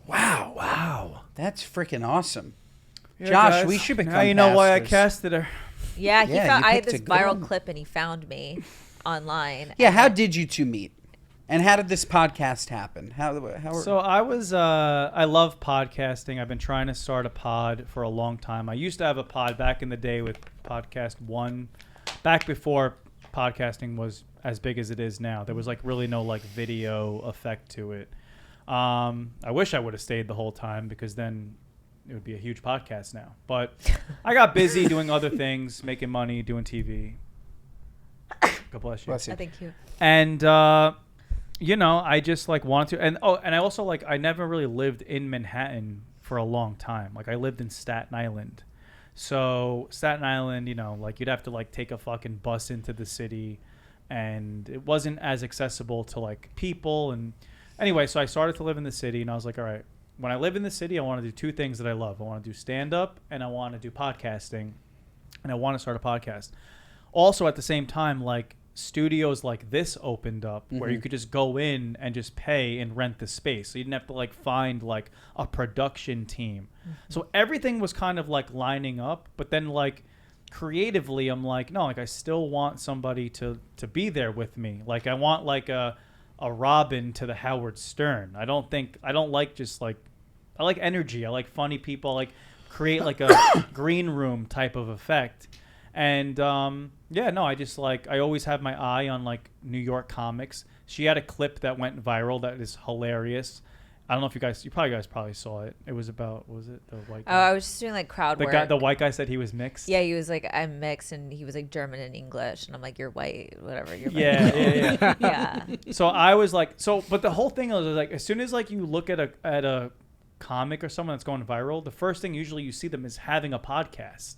Wow. That's freaking awesome. Yeah, Josh, guys, we should become now you know why I pastors. casted her. Yeah, I had picked this a good viral one. clip and he found me online. Yeah, how did you two meet? And how did this podcast happen? So I was, I love podcasting. I've been trying to start a pod for a long time. I used to have a pod back in the day with Podcast One, back before podcasting was as big as it is now. There was like really no like video effect to it. I wish I would have stayed the whole time, because then it would be a huge podcast now. But I got busy doing other things, making money, doing TV. God bless you. Bless you. Thank you. And I just like wanted to, and I also like I never really lived in Manhattan for a long time. Like I lived in Staten Island. So Staten Island, like you'd have to like take a fucking bus into the city, and it wasn't as accessible to like people. And anyway, so I started to live in the city, and I was like, all right, when I live in the city, I want to do two things that I love. I want to do stand up and I want to do podcasting, and I want to start a podcast. Also at the same time, like studios like this opened up where you could just go in and just pay and rent the space, so you didn't have to like find like a production team. So everything was kind of like lining up, but then like creatively I'm like, no, like I still want somebody to be there with me. Like I want like a Robin to the Howard Stern. I don't like just like, I like energy. I like funny people. I like create like a green room type of effect. And I just like, I always have my eye on like New York comics. She had a clip that went viral that is hilarious. I don't know if you guys probably saw it. It was about, what was it, the white guy? Oh, I was just doing like crowd work. The white guy said he was mixed. Yeah, he was like, I'm mixed, and he was like German and English, and I'm like, you're white, whatever. You're Yeah. yeah. So I was like, but the whole thing was like, as soon as like you look at a comic or someone that's going viral, the first thing usually you see them is having a podcast.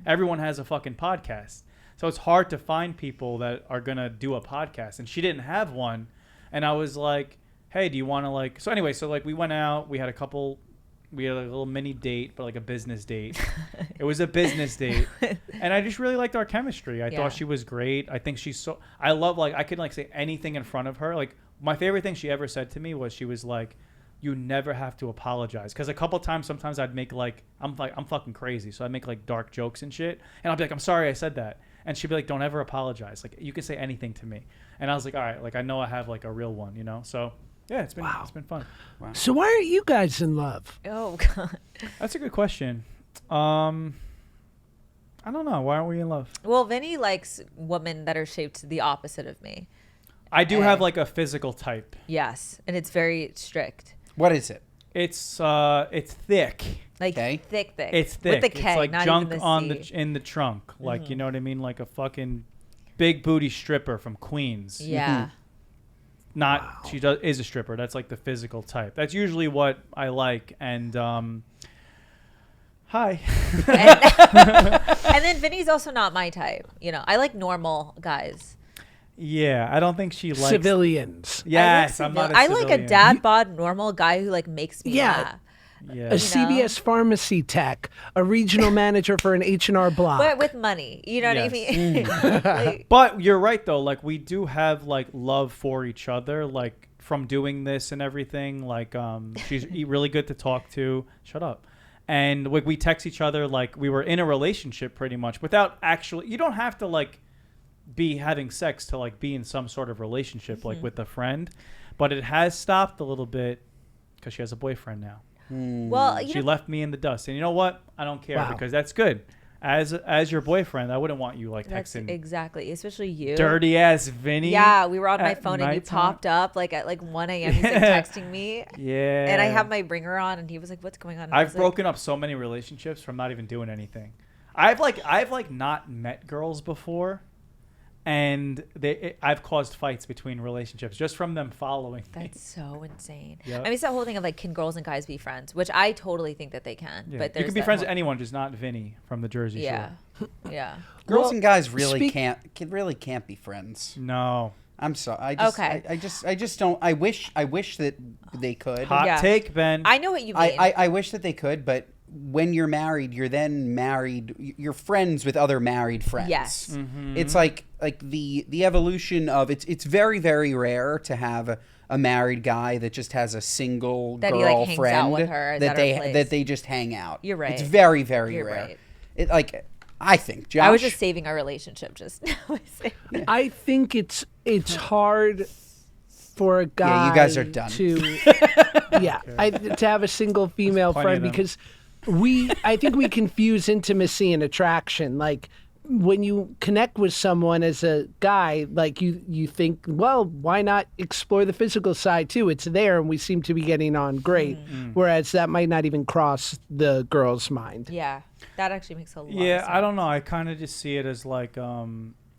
Everyone has a fucking podcast. So it's hard to find people that are going to do a podcast. And she didn't have one. And I was like, hey, do you want to like... So anyway, so like we went out. We had a little mini date, but like a business date. It was a business date. And I just really liked our chemistry. I thought she was great. I think she's so... I love like, I could like say anything in front of her. Like my favorite thing she ever said to me was, she was like, you never have to apologize. Because a couple times, sometimes I'd make I'm fucking crazy, so I'd make like dark jokes and shit, and I'll be like, I'm sorry I said that, and she'd be like, don't ever apologize. Like, you can say anything to me. And I was like, all right, like I know I have like a real one, you know. So yeah, it's been fun. Wow. So why aren't you guys in love? Oh God. That's a good question. I don't know. Why aren't we in love? Well, Vinny likes women that are shaped the opposite of me. I do have like a physical type. Yes, and it's very strict. What is it? It's thick. Like Okay. thick. It's thick. With the K, it's like not junk even the on C. in the trunk. Like, you know what I mean? Like a fucking big booty stripper from Queens. Yeah. Not she is a stripper. That's like the physical type. That's usually what I like. And hi. And then Vinny's also not my type. You know, I like normal guys. Yeah, I don't think she likes Civilians. Yes, I I'm not. I like a dad bod normal guy who like makes me Yeah. laugh. Yeah. A CVS pharmacy tech, a regional manager for an H&R Block. But with money. You know what I mean? Like, But you're right though. Like, we do have like love for each other. Like, from doing this and everything. Like, she's really good to talk to. Shut up. And like, we text each other like we were in a relationship pretty much without actually. You don't have to like be having sex to like be in some sort of relationship like with a friend. But it has stopped a little bit because she has a boyfriend now. well, you She know, left me in the dust. And you know what? I don't care because that's good. As your boyfriend, I wouldn't want you like that's texting exactly, especially you. dirty ass Vinny. Yeah, we were on my at phone and you nighttime. popped up like at like 1 a.m. He's like texting me. Yeah. And I have my ringer on and he was like, what's going on? And I I've was like, broken up so many relationships from not even doing anything. I've not met girls before, and I've caused fights between relationships just from them following me. That's so insane. Yep. I mean, it's that whole thing of like, can girls and guys be friends? Which I totally think that they can. Yeah. But You there's can be that friends with whole- anyone, just not Vinny from the Jersey Yeah. Shore. Yeah. Girls Well, and guys really speak- can't be friends. No. I'm sorry. Okay. I just don't. I wish that they could. Hot Yeah. take, Ben. I know what you mean. I wish that they could, but when you're married, you're then married. You're friends with other married friends. Yes. Mm-hmm. It's like the evolution of it's very, very rare to have a married guy that just has a single That he, like, hangs out girlfriend with her, is that at her they place. that they just hang out. You're right. It's very, very You're rare. right. It like I think. Josh, I was just saving our relationship just now. I think it's hard for a guy. Yeah, you guys are done. To to have a single female Plenty friend of them. because I think we confuse intimacy and attraction. Like when you connect with someone as a guy, like you think, well, why not explore the physical side too? It's there, and we seem to be getting on great. Whereas that might not even cross the girl's mind. Yeah. That actually makes a lot of Yeah, sense. I don't know. I kind of just see it as like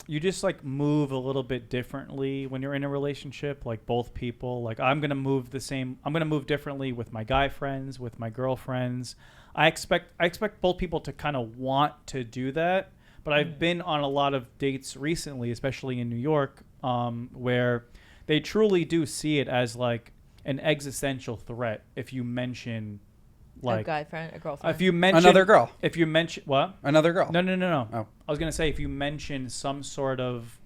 you just like move a little bit differently when you're in a relationship. Like both people, like I'm gonna move differently with my guy friends, with my girlfriends. I expect both people to kind of want to do that. But I've been on a lot of dates recently, especially in New York, where they truly do see it as like an existential threat if you mention like a guy friend, a girlfriend. if you mention Another girl. If you mention what? Another girl. No. Oh. I was gonna say if you mention some sort of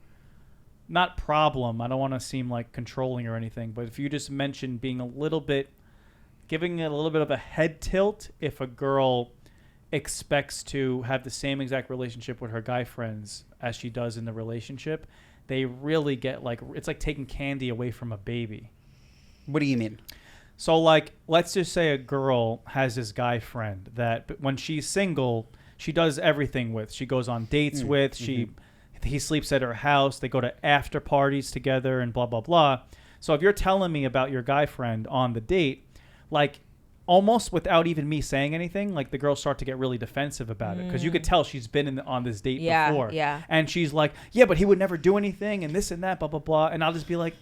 not problem. I don't want to seem like controlling or anything, but if you just mention being giving it a little bit of a head tilt if a girl expects to have the same exact relationship with her guy friends as she does in the relationship, they really get like it's like taking candy away from a baby. What do you mean? So, like, let's just say a girl has this guy friend that when she's single, she does everything with. She goes on dates with. He sleeps at her house. They go to after parties together and blah, blah, blah. So if you're telling me about your guy friend on the date, like, almost without even me saying anything, like, the girls start to get really defensive about it. Because you could tell she's been on this date before. Yeah. And she's like, yeah, but he would never do anything and this and that, blah, blah, blah. And I'll just be like...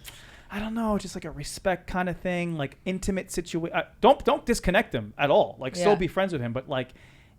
I don't know, just like a respect kind of thing, like intimate situation. Don't disconnect him at all. Like still be friends with him, but like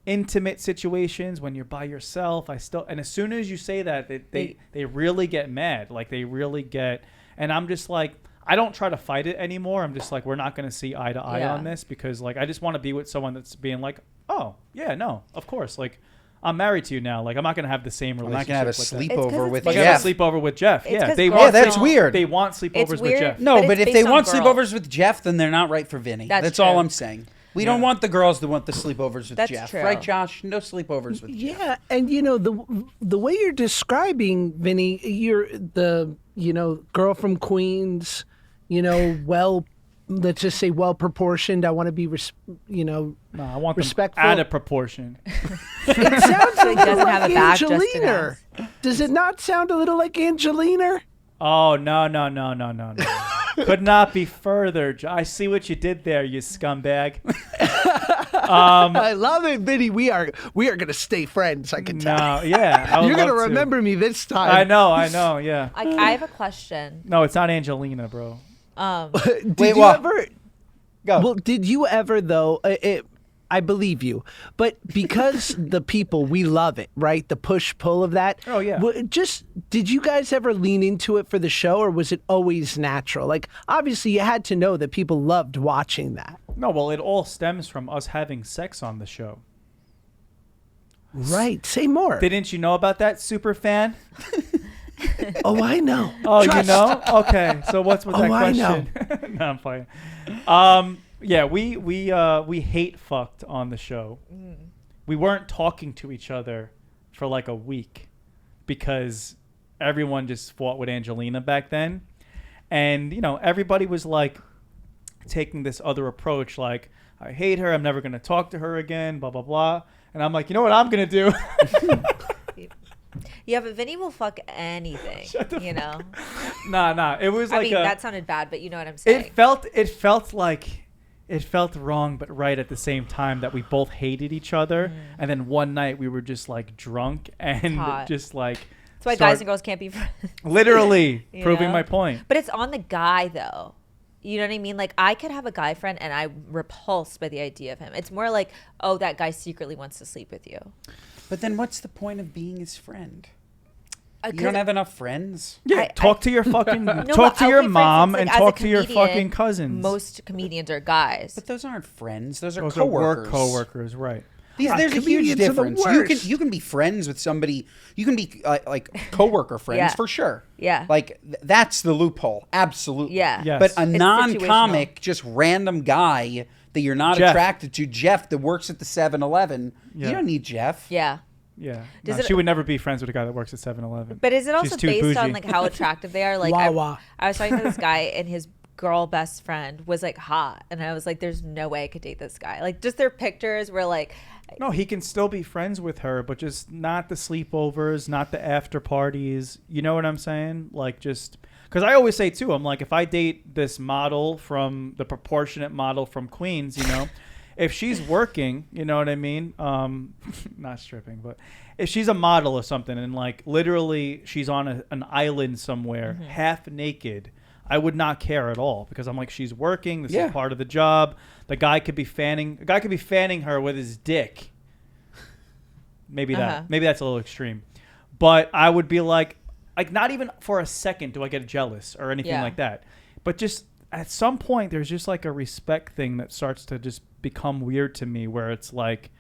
intimate situations when you're by yourself, and as soon as you say that, they really get mad. Like they really get, and I'm just like, I don't try to fight it anymore. I'm just like, we're not going to see eye to eye on this because like I just want to be with someone that's being like, oh yeah, no, of course, like I'm married to you now. Like, I'm not gonna have the same I'm relationship. not gonna have a with them. sleepover it's with Like, based- I have Jeff. a sleepover with Jeff. It's Yeah, 'cause they girls want. that's don't- weird. They want sleepovers It's with weird. Jeff. No, But but it's if they based on want girls. sleepovers with Jeff, then they're not right for Vinny. That's That's all true. I'm saying. We don't Yeah. want the girls to want the sleepovers with That's Jeff, true. right, Josh? No sleepovers with Jeff. Yeah, and the way you're describing Vinny, you're the girl from Queens, well, let's just say well proportioned. I want to be No, I want respectful. them out of proportion. It sounds So he a little doesn't have like a back just Angelina. Does it not sound a little like Angelina? Oh, no. Could not be further. I see what you did there, you scumbag. I love it, Vinny. We are gonna stay friends. I can tell. No, yeah. I would You're gonna love to. remember me this time. I know, yeah. I have a question. No, it's not Angelina, bro. Did Wait, you what? ever? Go. Well, did you ever though? I believe you, but because the people we love it, right? The push pull of that. Oh, yeah. Just did you guys ever lean into it for the show, or was it always natural? Like obviously, you had to know that people loved watching that. No, well, it all stems from us having sex on the show. Right. Say more. Didn't you know about that, super fan? Oh, I know. Oh, Trust. you know? Okay. So what's with that Oh, I know. question? No, I'm playing. Yeah, we hate fucked on the show. We weren't talking to each other for like a week because everyone just fought with Angelina back then. And, everybody was like taking this other approach, like, I hate her, I'm never going to talk to her again, blah, blah, blah. And I'm like, you know what I'm going to do? Yeah, but Vinny will fuck anything, Nah. It was I like mean, that sounded bad, but you know what I'm saying. It felt wrong but right at the same time that we both hated each other. And then one night we were just like drunk and hot. just like That's why guys and girls can't be friends. literally You proving know? my point. But it's on the guy, though. You know what I mean? Like, I could have a guy friend and I'm repulsed by the idea of him. It's more like, oh, that guy secretly wants to sleep with you. But then what's the point of being his friend? You 'Cause don't have enough friends? Yeah, talk to your fucking No, talk but to your okay, for mom instance, and like, as a talk to your comedian, fucking cousins. Most comedians are guys. But those aren't friends. Those are Those coworkers. are work coworkers, right? There's a huge comedians are the difference. worst. You can be friends with somebody. You can be like coworker friends Yeah. for sure. Yeah. Like that's the loophole. Absolutely. Yeah. Yes. But a It's non-comic, just random guy that you're not Jeff. attracted to, Jeff, that works at the 7-Eleven. Yeah. You don't need Jeff. Yeah. Yeah. Does No, it- she would never be friends with a guy that works at 7-Eleven. But is it also She's too based on bougie. like how attractive they are? Like Wawa. I was talking to this guy and his girl best friend was like hot, and I was like, "There's no way I could date this guy." Like just their pictures were like, No, he can still be friends with her, but just not the sleepovers, not the after parties. You know what I'm saying? Like just because I always say too, I'm like, if I date this model from the proportionate model from Queens, if she's working, you know what I mean? Not stripping, but if she's a model or something and like literally she's on an island somewhere, half naked, I would not care at all because I'm like, she's working. This Yeah. is part of the job. The guy could be fanning her with his dick. Maybe that's a little extreme, but I would be like not even for a second do I get jealous or anything Yeah. like that. But just at some point, there's just like a respect thing that starts to just become weird to me where it's like,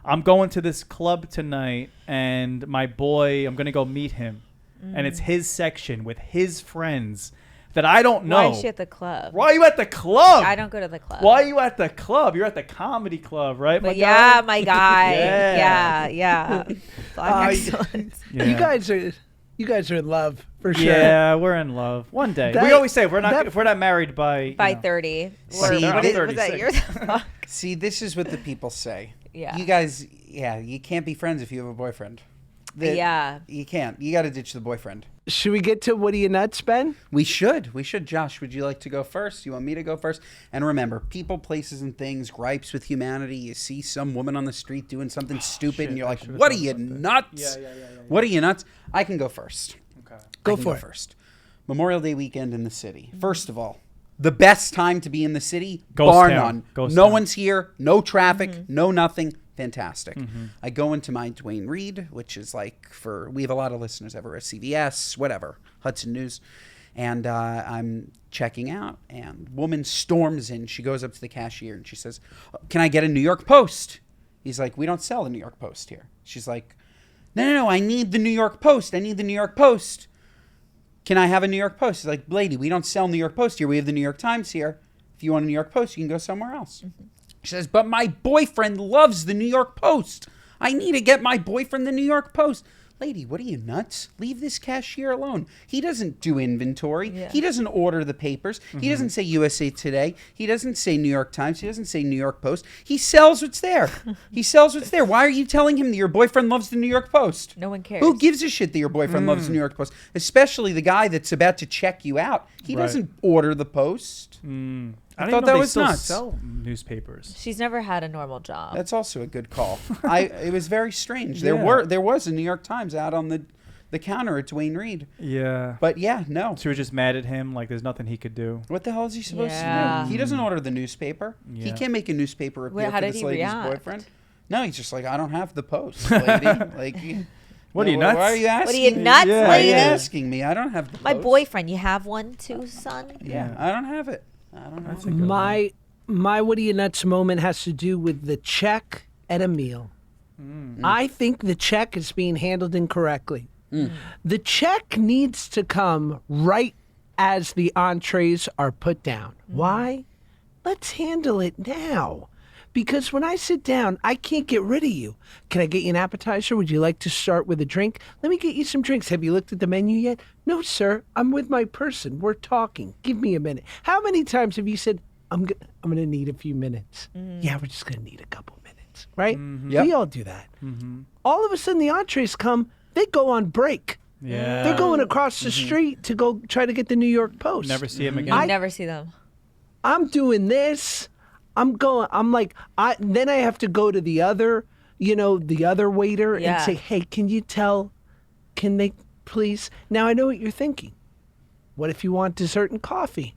I'm going to this club tonight and my boy, I'm going to go meet him. And it's his section with his friends that I don't know. "Why is she at the club?" Why are you at the club? I don't go to the club. Why are you at the club? You're at the comedy club, right? But my yeah, guy? my guy. Yeah. Yeah. Black excellence. Yeah. You guys are in love for sure. Yeah, we're in love. One day. That- we always say if we're that- not married by By 30. See, Or what this- was that year? See, this is what the people say. Yeah. You guys, you can't be friends if you have a boyfriend. Yeah. You can't. You got to ditch the boyfriend. Should we get to what are you nuts, Ben? We should. Josh, would you like to go first? You want me to go first? And remember, people, places, and things, gripes with humanity. You see some woman on the street doing something stupid, shit, and you're I like, should've what are thought you, about that. nuts? Yeah. What are you, nuts? I can go first. Okay. Go I can for it. first. Memorial Day weekend in the city. First of all, the best time to be in the city, Ghost bar town. none. Ghost No town. one's here, no traffic, no nothing. Fantastic. I go into my Dwayne Reed, which is like we have a lot of listeners ever at CVS, whatever, Hudson News. And I'm checking out, and woman storms in. She goes up to the cashier and she says, "Can I get a New York Post?" He's like, we don't sell the New York Post here. She's like, no, I need the New York Post. I need the New York Post. Can I have a New York Post? He's like, lady, we don't sell New York Post here. We have the New York Times here. If you want a New York Post, you can go somewhere else. She says, but my boyfriend loves the New York Post. I need to get my boyfriend the New York Post. Lady, what are you, nuts? Leave this cashier alone. He doesn't do inventory. Yeah. He doesn't order the papers. He doesn't say USA Today. He doesn't say New York Times. He doesn't say New York Post. He sells what's there. He sells what's there. Why are you telling him that your boyfriend loves the New York Post? No one cares. Who gives a shit that your boyfriend loves the New York Post? Especially the guy that's about to check you out. He Right. doesn't order the Post. I thought thought that they was still nuts. sell newspapers. She's never had a normal job. That's also a good call. It was very strange. There Yeah. was a New York Times out on the counter at Dwayne Reed. Yeah. But yeah, no. She was just mad at him. Like, there's nothing he could do. What the hell is he supposed Yeah. to do? He doesn't order the newspaper. He Yeah. can't make a newspaper appeal Wait, how for did this he lady's react? boyfriend. No, he's just like, I don't have the Post, lady. Like, What are you, nuts? Why are you asking? What are you, nuts, Yeah, Why are you lady? asking me? I don't have the My Post. boyfriend, you have one too, son? Yeah, I don't have it. I don't have That's a it. good one. My what are you nuts moment has to do with the check at a meal. I think the check is being handled incorrectly. The check needs to come right as the entrees are put down. Why? Let's handle it now. Because when I sit down, I can't get rid of you. Can I get you an appetizer? Would you like to start with a drink? Let me get you some drinks. Have you looked at the menu yet? No, sir. I'm with my person. We're talking. Give me a minute. How many times have you said, I'm gonna need a few minutes? Yeah, we're just gonna need a couple minutes, right? Yep. We all do that. All of a sudden, the entrees come. They go on break. Yeah. They're going across the street to go try to get the New York Post. Never see him again. You never see them. I'm doing this. Then I have to go to the other waiter Yeah. and say, hey, can they please? Now I know what you're thinking. What if you want dessert and coffee?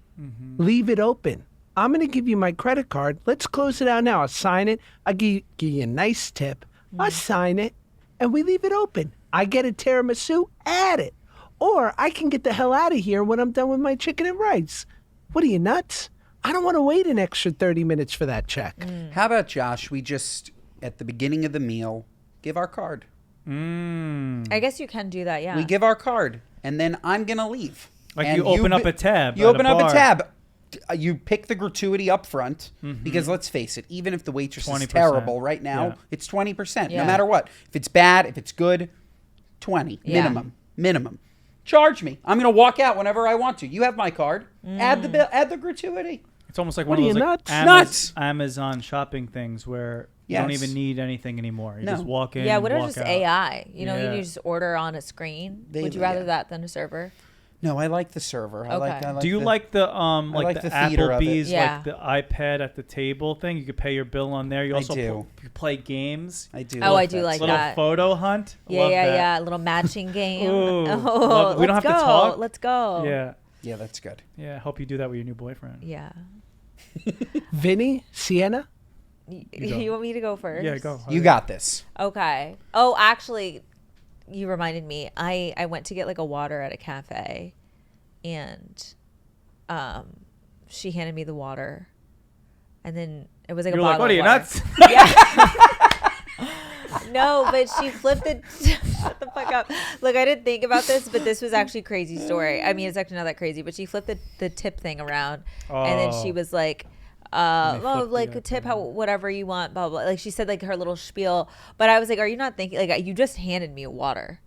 Leave it open. I'm going to give you my credit card. Let's close it out now. I'll sign it. I'll give you a nice tip. I'll sign it. And we leave it open. I get a tiramisu, add it. Or I can get the hell out of here when I'm done with my chicken and rice. What are you, nuts? I don't want to wait an extra 30 minutes for that check. How about, Josh, we just, at the beginning of the meal, give our card. I guess you can do that, yeah. We give our card, and then I'm going to leave. Like, And you open up a tab. You at open up a bar. tab. You pick the gratuity up front, because let's face it, even if the waitress is 20%. terrible right now, Yeah. it's 20%. Yeah. No matter what. If it's bad, if it's good, 20. Yeah. Minimum. Charge me. I'm going to walk out whenever I want to. You have my card. Add the bill. Add the gratuity. It's almost like What one are of those you, like, nuts? Amazon shopping things where you don't Yes. even need anything anymore. You No. just walk in. Yeah, what if walk just out. AI? You know, Yeah. you just order on a screen. Would you Yeah. rather that than a server? No, I like the server. I like Okay. Do you like the like the the theater of it. Applebee's Yeah. like the iPad at the table thing? You could pay your bill on there. You also do. you play games. I do. Oh, like I do that like stuff. Little that. photo hunt. Yeah, Love yeah, that. yeah. A little matching game. Ooh, Oh, love it. We don't let's have to go. talk. Let's go. Yeah, Yeah, that's good. yeah. Hope you do that with your new boyfriend. Yeah. Vinny, Sienna? You want me to go first? Yeah, go. You got this. Okay. Oh, actually, you reminded me. I went to get like a water at a cafe, and she handed me the water, and then it was like You're a like, bottle what are you, of water. nuts? Yeah. No, but she flipped it. Shut the fuck up. Look, I didn't think about this, but this was actually a crazy story. I mean, it's actually not that crazy, but she flipped the tip thing around, and then she Oh. was like, they oh, flipped like the a tip, thing. how whatever you want, blah, blah. Like she said, like her little spiel. But I was like, are you not thinking? Like you just handed me water.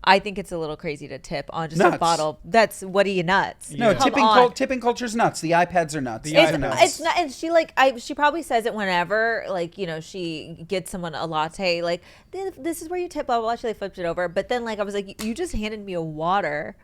I think it's a little crazy to tip on just a Nuts. bottle. That's what are you nuts? No, Come on. tipping culture's nuts. The iPads are nuts. The Those iPads. are nuts. It's not, and she like she probably says it whenever like she gets someone a latte like this is where you tip blah blah blah. She like flipped it over, but then like I was like you just handed me a water.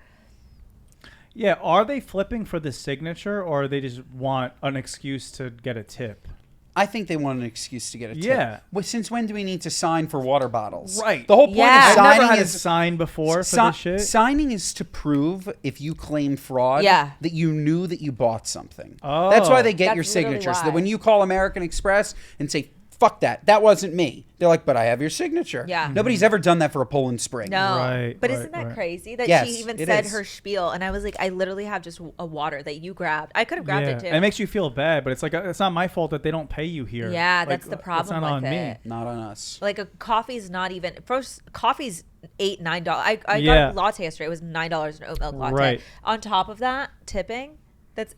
Yeah, are they flipping for the signature, or they just want an excuse to get a tip? I think they want an excuse to get a tip. Yeah. Well, since when do we need to sign for water bottles? Right. The whole point Yeah. of I've never signing had to is sign before for si- this shit. signing is to prove if you claim fraud Yeah. that you knew that you bought something. Oh. That's why they get That's your literally signatures. So why. that when you call American Express and say fuck that. That wasn't me. They're like, but I have your signature. Yeah. Nobody's ever done that for a Poland Spring. No. Right, But right, isn't that right. crazy that Yes, she even it said is. her spiel? And I was like, I literally have just a water that you grabbed. I could have grabbed it too. And it makes you feel bad, but it's like it's not my fault that they don't pay you here. Yeah, Like, that's the problem It's not with on it. me. Not on us. Like a coffee's not even first. Coffee's $8-9. I Yeah. got a latte yesterday. It was $9 an oat milk latte. Right. On top of that, tipping. That's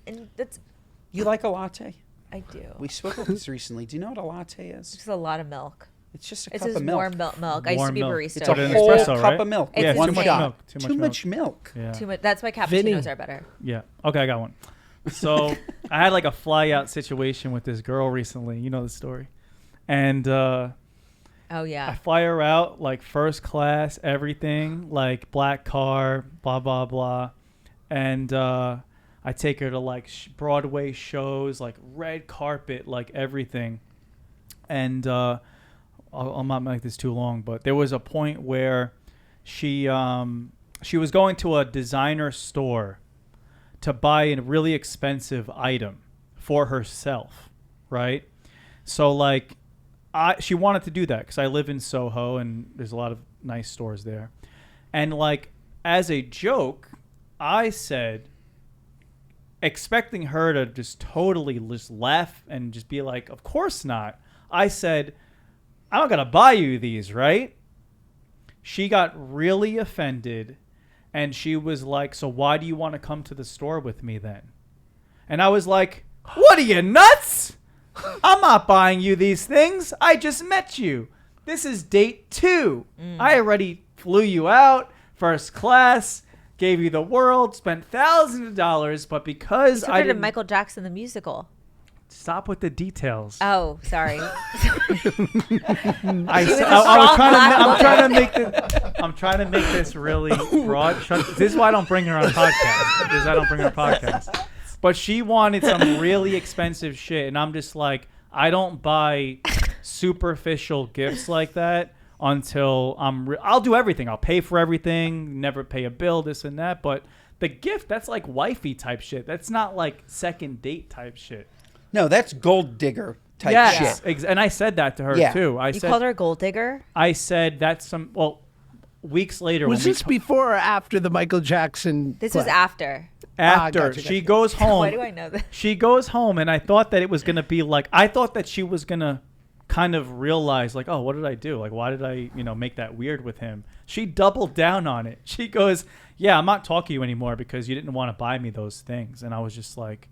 You like a latte? I do. We spoke about this recently. Do you know what a latte It's is? just a lot of milk. It's just a It's cup just of milk. warm milk. I used to Warm be a milk. barista. It's Put a it in whole espresso, cup right? of milk. It's with one insane. shot. Too much milk. milk. Yeah. That's why cappuccinos Vinny. are better. Yeah. Okay, I got one. So I had like a fly out situation with this girl recently. You know the story. And Oh I yeah. fly her out like first class, everything, like black car, blah, blah, blah. And I take her to like Broadway shows, like red carpet, like everything. And I'll not make this too long, but there was a point where she was going to a designer store to buy a really expensive item for herself, right? So like she wanted to do that because I live in Soho and there's a lot of nice stores there. And like as a joke, I said, expecting her to just totally just laugh and just be like, of course not. I said, I don't gotta buy you these, right? She got really offended and she was like, so why do you want to come to the store with me then? And I was like, what are you, nuts? I'm not buying you these things. I just met you. This is date 2. I already flew you out, first class, gave you the world, spent thousands of dollars, but because Took I her to didn't Michael Jackson the musical. stop with the details. Oh, sorry. I'm trying to make this really broad. This is why I don't bring her on podcast. But she wanted some really expensive shit, and I'm just like, I don't buy superficial gifts like that until I'll do everything. I'll pay for everything, never pay a bill, this and that. But the gift, that's like wifey type shit. That's not like second date type shit. No, that's gold digger type Yes, shit. and I said that to her Yeah. too. You called her a gold digger? I said that's weeks later. Was when we this before or after the Michael Jackson? This was play? after. after gotcha. she goes home? Why do I know this? She goes home, and I thought that it was gonna be like, I thought that she was gonna kind of realize like, oh, what did I do? Like, why did I, make that weird with him? She doubled down on it. She goes, yeah, I'm not talking to you anymore because you didn't want to buy me those things. And I was just like,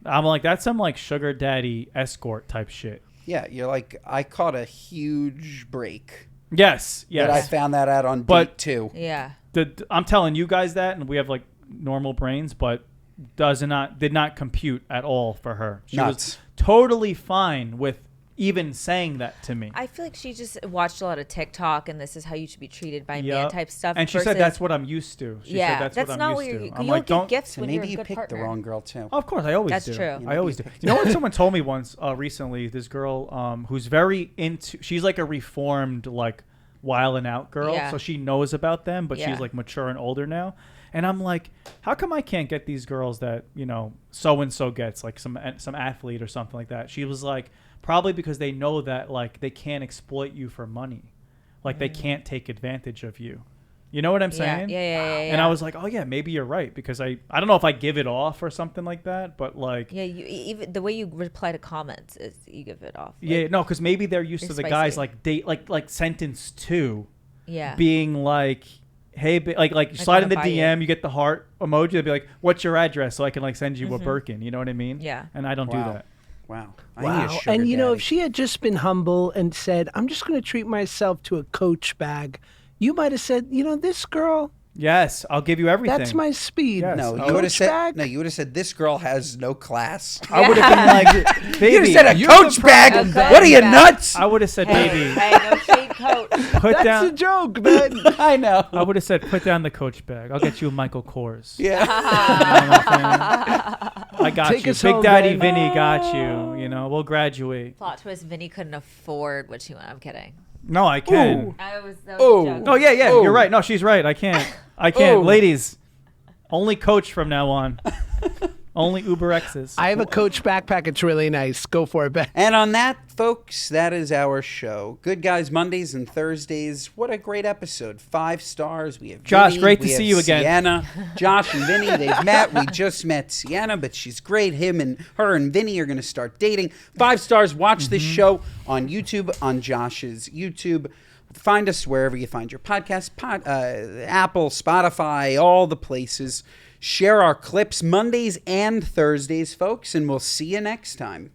that's some like sugar daddy escort type shit. Yeah, you're like, I caught a huge break. Yes. But I found that out on But- date 2. Yeah. I'm telling you guys that, and we have like normal brains, but did not compute at all for her. She Nuts. was totally fine with even saying that to me. I feel like she just watched a lot of TikTok and this is how you should be treated by Yep. man type stuff. And she versus, said that's what I'm used to. She said that's what I'm not used what you're. to. I'm You'll like, get don't. gifts So when you're maybe a you good picked partner. the wrong girl, too. Oh, of course, I always That's do. true. I always do. You know what someone told me once recently? This girl who's very into. She's like a reformed, like wilding out girl. Yeah. So she knows about them, but Yeah. she's like mature and older now. And I'm like, how come I can't get these girls that so and so gets, like some athlete or something like that? She was like, probably because they know that like they can't exploit you for money, like they can't take advantage of you. You know what I'm saying? Yeah. And I was like, oh yeah, maybe you're right, because I don't know if I give it off or something like that, but like Yeah, you even the way you reply to comments is you give it off. yeah, no, because maybe they're used to You're the guys spicy. like date like sentence 2 Yeah. being like, hey, like you slide in the wanna buy DM, you get the heart emoji, they'll be like, what's your address so I can like send you a Birkin, you know what I mean? Yeah. And I don't do Wow. that. Wow. I need a Wow. sugar And daddy. if she had just been humble and said, I'm just going to treat myself to a Coach bag, you might have said, this girl, Yes, I'll give you everything. that's my speed. Yes. No, Oh. you would have Coach said bag? no. You would have said this girl has no class. I would have been like, baby, You would have said a you're Coach the bag. A Coach What are you bag. nuts? I would have said, baby, Hey, no shade coat. put That's down. a joke, man. I know. I would have said, put down the Coach bag. I'll get you a Michael Kors. Yeah. You know what I'm saying? I got Take you. us Big home, Daddy man. Vinny got you. We'll graduate. Plot twist: Vinny couldn't afford what she wanted. I'm kidding. No, I can. Ooh. That was Oh. a joke. Oh yeah, Oh. you're right. No, she's right. I can't. Oh. Ladies, only Coach from now on. Only Uber X's. I have a Coach backpack. It's really nice. Go for it, Ben. And on that, folks, that is our show. Good Guys Mondays and Thursdays. What a great episode. 5 stars. We have Josh, Vinny, great to we see have you again. Sienna, Josh and Vinny, they've met. We just met Sienna, but she's great. Her and Vinny are going to start dating. 5 stars. Watch this show on YouTube, on Josh's YouTube. Find us wherever you find your podcast, Apple, Spotify, all the places. Share our clips Mondays and Thursdays, folks, and we'll see you next time.